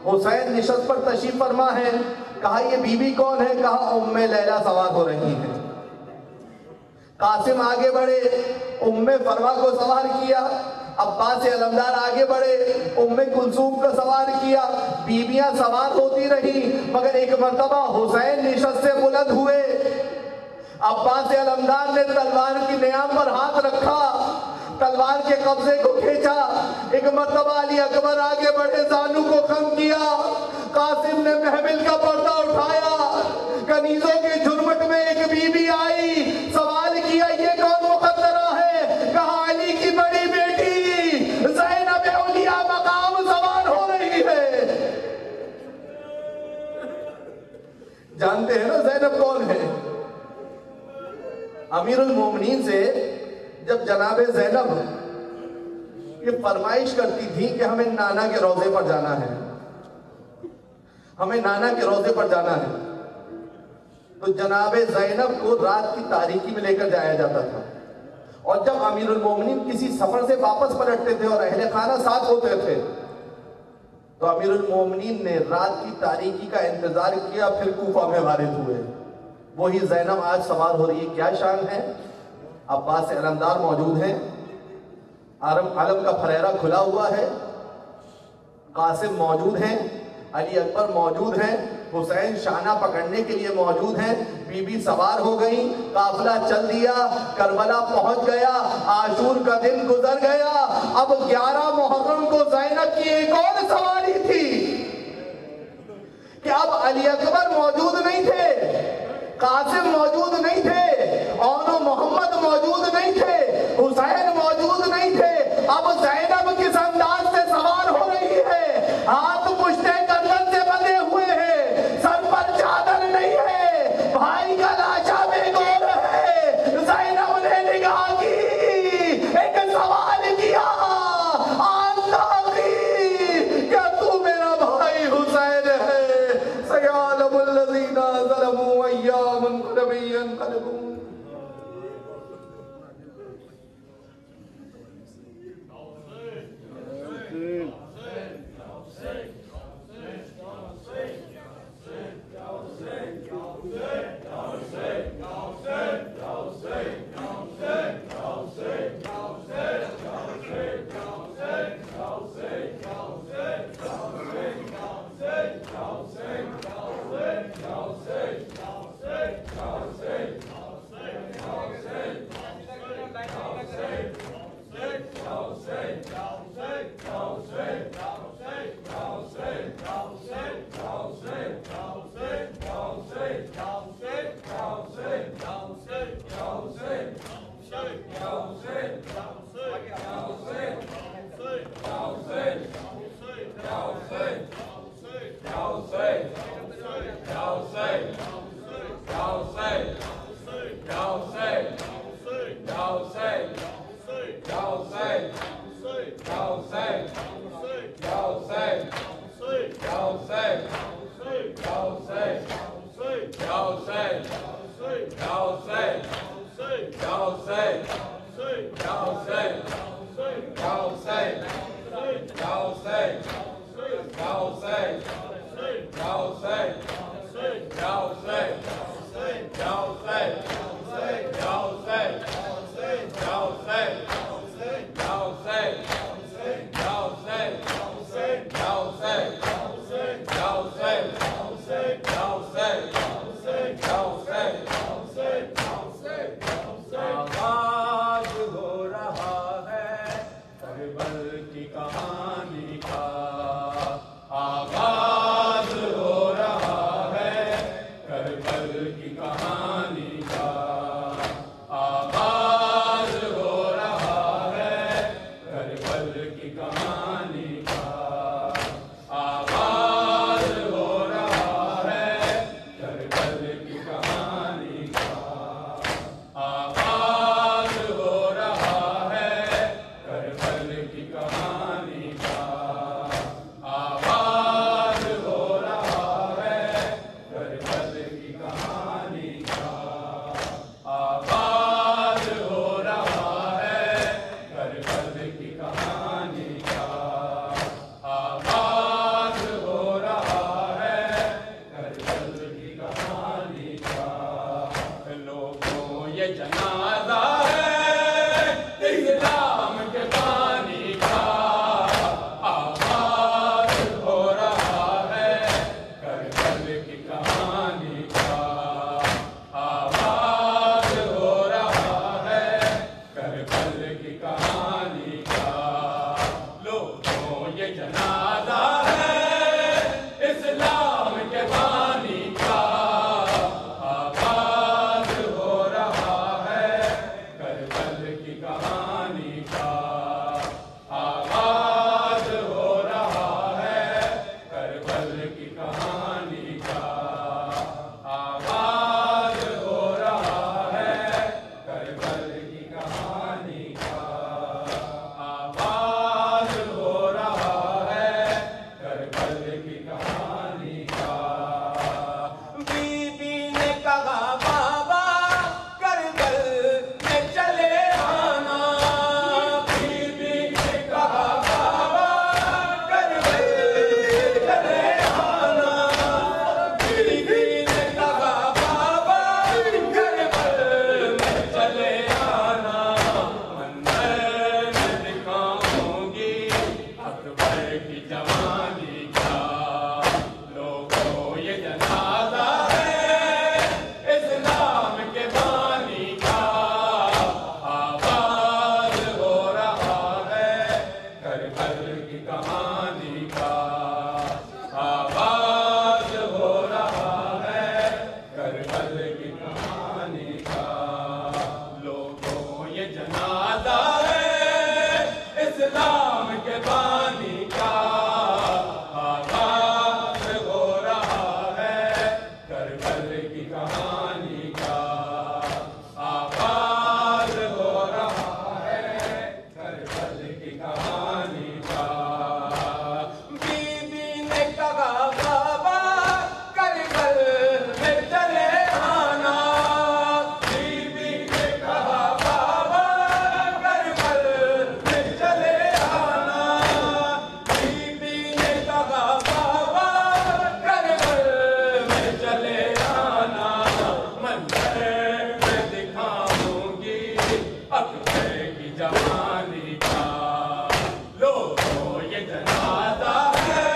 حسین نشست پر تشریف فرما ہے. کہا یہ بی بی کون ہے؟ کہا ام لیلہ سوار ہو رہی ہیں. قاسم آگے بڑھے, ام فروا کو سوار کیا. عباس علمدار آگے بڑھے, ام کلثوم کو سوار کیا. بیویاں سوار ہوتی رہی, مگر ایک مرتبہ حسین نشست سے بلند ہوئے. عباس علمدار نے تلوار کی نیام پر ہاتھ رکھا, تلوار کے قبضے کو کھینچا. ایک مرتبہ علی اکبر آگے بڑھے, زانو کو خم کیا. قاسم نے محمل کا پردہ اٹھایا. کنیزوں کے جھرمٹ میں ایک بی بی آئی, جانتے ہیں نا زینب کون ہے؟ امیر المومنین سے جب جناب زینب یہ فرمائش کرتی تھی کہ ہمیں نانا کے روضے پر جانا ہے، ہمیں نانا کے روضے پر جانا ہے، تو جناب زینب کو رات کی تاریکی میں لے کر جایا جاتا تھا، اور جب امیر المومنین کسی سفر سے واپس پلٹتے تھے اور اہل خانہ ساتھ ہوتے تھے تو امیر المومنین نے رات کی تاریکی کا انتظار کیا، پھر کوفہ میں وارد ہوئے۔ وہی زینب آج سوار ہو رہی ہے، کیا شان ہے؟ عباس علمدار موجود ہیں، علم کا پھریرہ کھلا ہوا ہے، قاسم موجود ہیں، علی اکبر موجود ہیں، حسین شانہ پکڑنے کے لیے موجود ہیں، بی بی سوار ہو گئی، قافلہ چل دیا، کربلا پہنچ گیا، عاشور کا دن گزر گیا۔ اب 11 محرم کو زینب کی ایک اور سواری تھی کہ اب علی اکبر موجود نہیں تھے، قاسم موجود نہیں تھے، اور محمد موجود نہیں تھے، حسین موجود نہیں تھے، اب زینب کس انداز سے سوار ہو رہی ہے؟ ہاتھ پشتے گردن سے بندھے ہوئے ہیں، سر پر چادر نہیں ہے، بھائی کا لاشا بے گور ہے۔ زینب نے نگاہ کی، ایک سوال کیا، آنکھ کی، کیا تو میرا بھائی حسین ہے؟ سیعلم الذین ظلموا ایام انقلب ینقلبون۔ کی جوانی کا لوگوں یہ جنازہ ہے اسلام کے بانی کا آغاز ہو رہا ہے کربل کی کہانی کا آغاز ہو رہا ہے کربل کی کہانی کا لوگوں یہ جنازہ ہے اسلام کے بانی کا آغاز ہو رہا ہے کربل کی کہانی کا آغاز ہو رہا ہے کربل کی کہانی کا بی بی نے کہا بابا کربل میں چلے آنا بی بی نے کہا بابا کربل میں چلے آنا بی بی نے کہا بابا کربل میں چلے آنا منظر میں دکھاؤں گی اکبر کی جوانی کا لوگوں یہ جنازہ ہے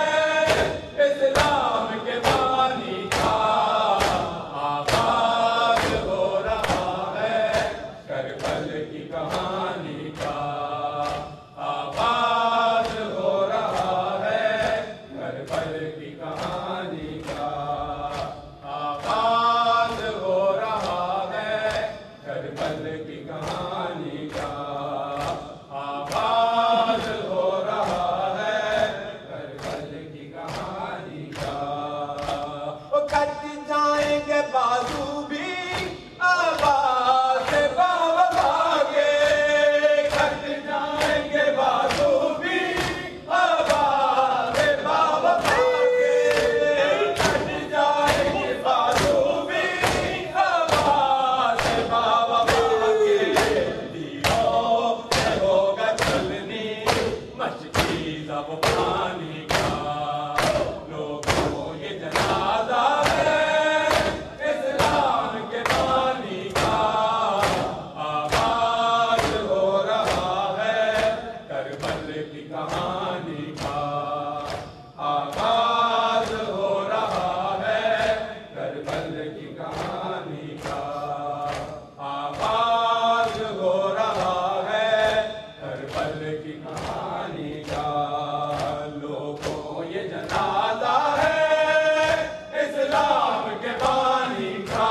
اسلام کے بانی کا آغاز ہو رہا ہے کربل کی کہانی کا آغاز ہو رہا ہے کربل کی کہانی کا آغاز ہو رہا ہے کربل کی کہانی کا آغاز ہو رہا ہے کربل کی کہانی کا کٹ جائیں گے بازو بھی آواز سے بابا بھاگے کٹ جائیں گے بازو بھی آواز سے بابا بھاگے کٹ جائیں گے بازو بھی آواز سے بابا بھاگے دیو سے ہوگا چلنی مشکیزہ وہ پانی کا لوگوں یہ جنازہ ہے اسلام کے بانی کا آغاز ہو رہا ہے کربل کی کہانی کا آغاز ہو رہا ہے کربل کی کہانی کا آغاز ہو رہا ہے کربل کی کہانی کا لوگوں یہ جنازہ ہے اسلام کے بانی کا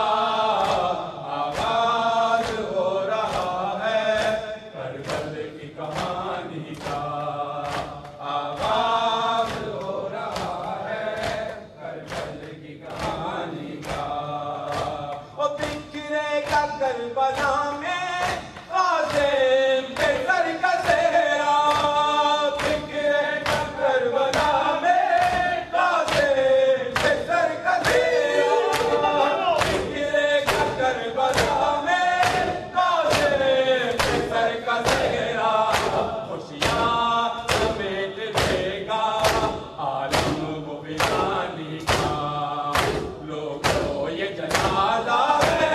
آغاز ہو رہا ہے کربل کی کہانی کا آغاز ہو رہا ہے کربل کی کہانی کا وہ بکھرے گا کربلا میں قاسم کے سر کا سہرا بکھرے گا کربلا میں قاسم کے سر کا سہرا بکھرے گا کربلا میں قاسم کے سر کا سہرا خوشیاں سمیٹ دے گا عالم و ویرانی کا لوگوں یہ جنازہ ہے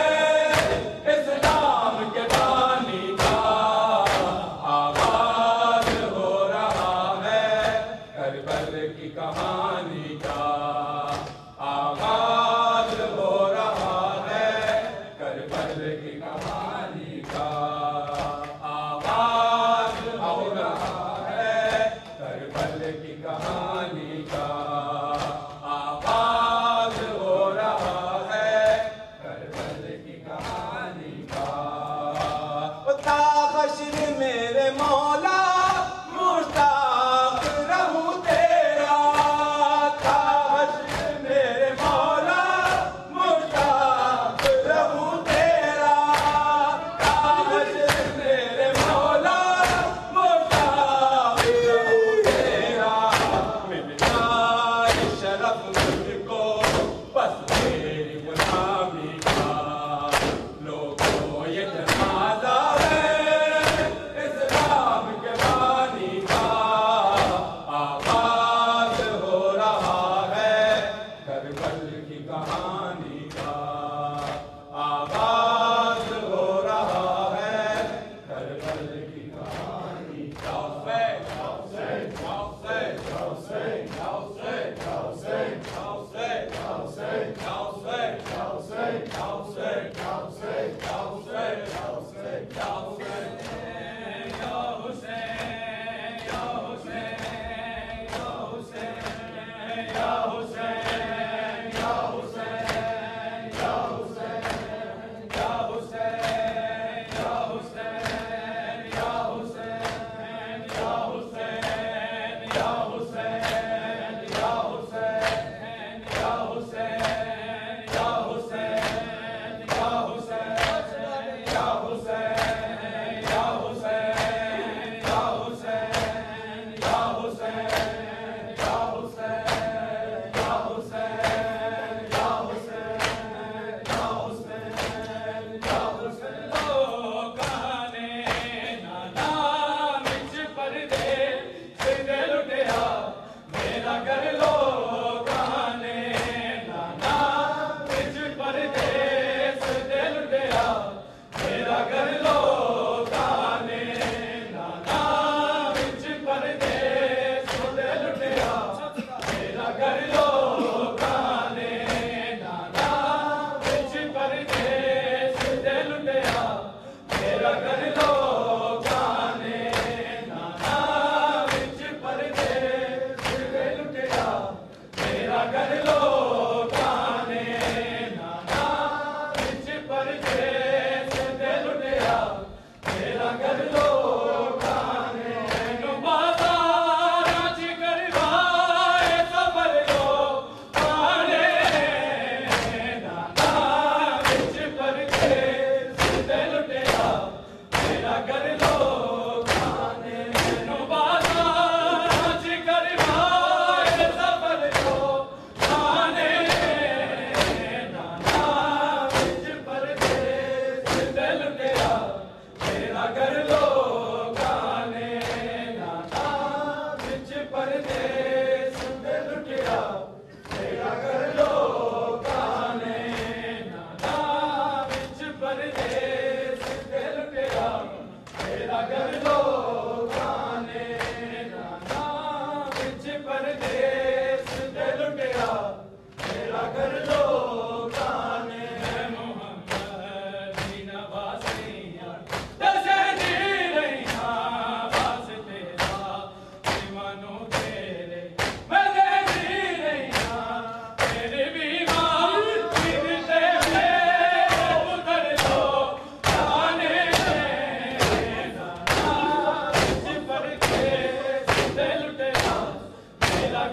اسلام کے بانی کا آغاز ہو رہا ہے کربل کی کہانی کا آغاز ہو رہا ہے کربل کی کہانی کا آغاز ہو رہا ہے کربل کی کہانی کا آغاز ہو رہا ہے کربل کی کہانی کا تا حشر میرے مولا مشتاق رہوں تیرا تا حشر میرے مولا مشتاق رہوں تیرا تا حشر میرے مولا مشتاق رہوں تیرا مل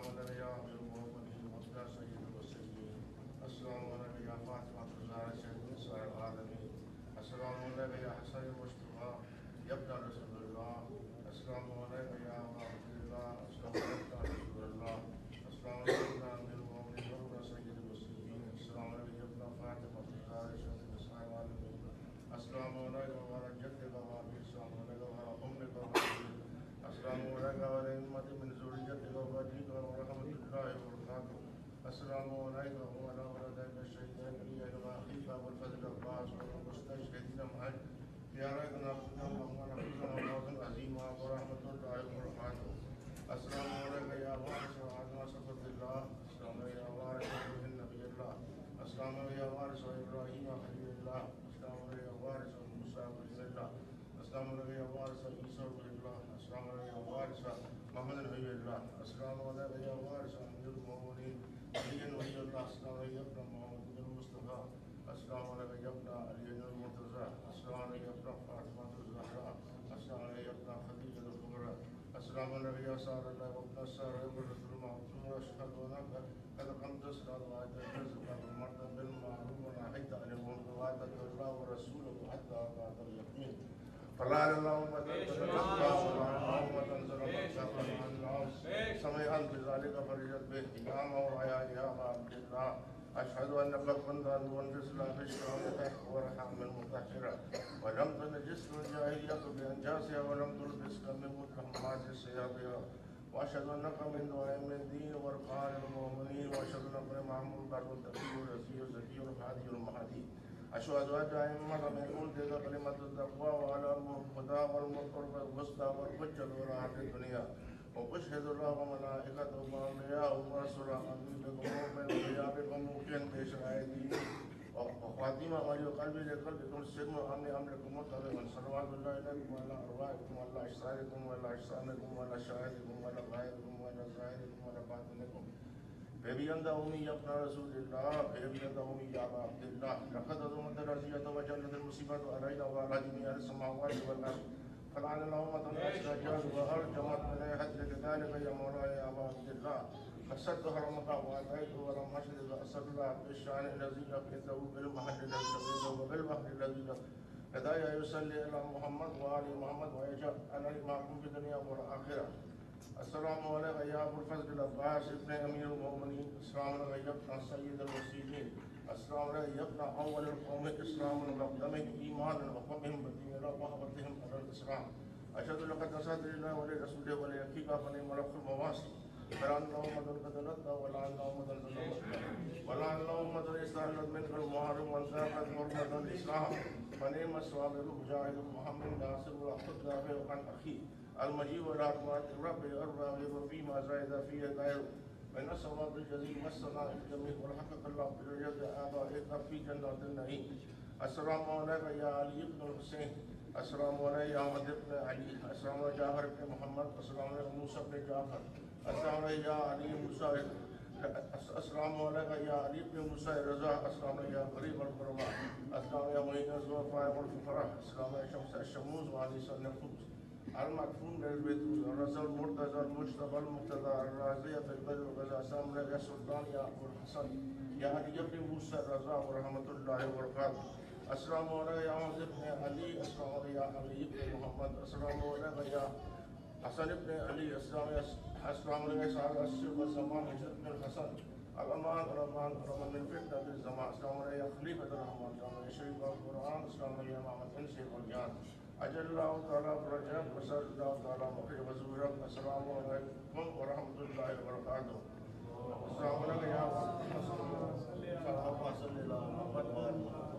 السلام علیکم یا امیر المؤمنین وابن سید المرسلین السلام علیکم یا فاطمہ الزہرا سید نساء العالمین السلام علیکم یا حسن مصطفیٰ یا ابن رسول اللہ السلام علیکم یا ابا عبداللہ السلام علیکم یا رسول اللہ السلام علیکم یا امیر المؤمنین وابن سید المرسلین السلام علیکم یا ابن فاطمہ الزہرا سید نساء العالمین السلام علیکم وعلی جدک وابی السلام علیکم وعلی امک وابی السلام علیکم وعلی امت من ذریتک وبنیک ورحمۃ اللہ وبرکاتہ السلام علیکم وعلی ولدیک الشہیدین علی واخیک والفضل عباس والمستشہدین معک پیارا جناب مولانا عظیم ورحمۃ اللہ وبرکاتہ السلام علیکم یا وارث آدم صفوت اللہ السلام علیکم یا وارث نبی اللہ السلام علیکم یا وارث ابراہیم خلیل اللہ السلام علیکم یا وارث موسیٰ کلیم اللہ السلام علیکم یا وارث عیسیٰ روح اللہ السلام علیکم یا وارث محمد نبی اللہ السلام علیکم یا وارث امیر المؤمنین علی ولی اللہ السلام علیکم یا ابن محمد بن مصطفیٰ السلام علیکم یا ابن علی المرتضیٰ السلام علیکم یا ابن فاطمہ الزہرا السلام علیکم یا ابن خدیجہ الکبریٰ السلام علیکم یا سار اللہ وابن سار رسول المعصوم اشهد انک قد قمت الصلاة وآتيت الزكاة وأمرت بالمعروف ونهيت عن المنكر وآتيت الله ورسوله حتى أتاك اليقين فلا اللهم اللهم تنزل من سميعا بذلك فرجت به يا مولاي يا عبد الله أشهد أنك كنت منفصلا في الشرائع ورحم المطهرة ولم تنجس الجاهلية بأنجاسها ولم تلبسك من متهمات ثيابها وأشهد أنك من دعائم الدين وارقان المؤمنين وأشهد أنك الإمام البر التقي الرزي الزكي الهادي المهدي أشهد أن أئمة من ولدك كلمة التقوى وعلى الهدى والمقر والوسطى والحجة وراء الدنيا وأشهد الله وملائكته وأنبياءه ورسله أنبيكم وبيابكم ممكن بشهادته وخاتمة ما يقلب لقلبكم السلم وأمن أمركم وطبعا صلوات الله إليكم وعلى أرواحكم وعلى أجسادكم وعلى أجسامكم وعلى شاهدكم وعلى غائبكم وعلى ظاهركم وعلى باطنكم بيبي أنت أمي يا ابن رسول الله بيبي أنت أمي يا أبا عبد الله لقد أظلمت الرزية وجلت المصيبة علينا وعلى جميع السماوات والأرض فلعن اللهم الأسرجال وأرجمت من حجك ذلك يا مولاي يا أبا عبد الله قصدت حرمك وأتيت ولم أشهد أسأل الله بالشأن الذي لقيته بالمحل الذي لقيته وبالبحر الذي هدايا يصلي على محمد وآل محمد ويجعل علي معكم في الدنيا والآخرة السلام عليك يا أبو الفضل العباس ابن أمير المؤمنين السلام عليك يا ابن سيد المرسلين السلام عليك يا ابن أول القوم الإسلام ومقدمهم إيمانا وقومهم بدين ومحبتهم على الإسلام أشهد لك تصدر الله ولرسوله وليكفيك فنعم لك المواصي فلعن اللهم قد ولعن اللهم ولعن اللهم استعلت منك المحرم وانتهكت حرمة الإسلام فنعم الصابر مجاهد محمد ناصر والأخذ دافع عن أخيه المجيب والأرض الرب الراغب فيما زايد فيه غيره من الصواب الجزيل والصناع الجميل والحقق الله برجال آبائك في جنات النعيم السلام عليك يا علي بن الحسين السلام عليك يا أحمد بن علي السلام عليك يا جعفر بن محمد السلام عليك يا موسى بن جعفر السلام عليك يا علي موسى السلام عليك يا علي بن موسى رضا السلام عليك يا قريب القرباء السلام عليك يا معين الزوفاء والفقراء السلام عليك شمس الشموس وعليس النفوس المدفون للبيت الرسول المرتضى المجتبى المقتدى الرازية بالبر والغزاء السلام عليك يا سلطان يا أبو الحسن يا علي بن موسى رضا ورحمة الله وبركاته السلام عليك يا عمر بن علي السلام عليك يا علي بن محمد السلام عليك يا حسن بن علي السلام عليك يا سعد الشيخ والزمان حسن بن الحسن الأمان من فتنة الزمان السلام عليك يا خليفة الرحمن السلام عليك يا شريف القرآن السلام عليك يا محمد انسي والجان أجل الله تعالى فرجك وسأل الله تعالى مخرج وزورك السلام عليكم ورحمة الله وبركاته السلام عليك يا محمد صلى الله عليه وسلم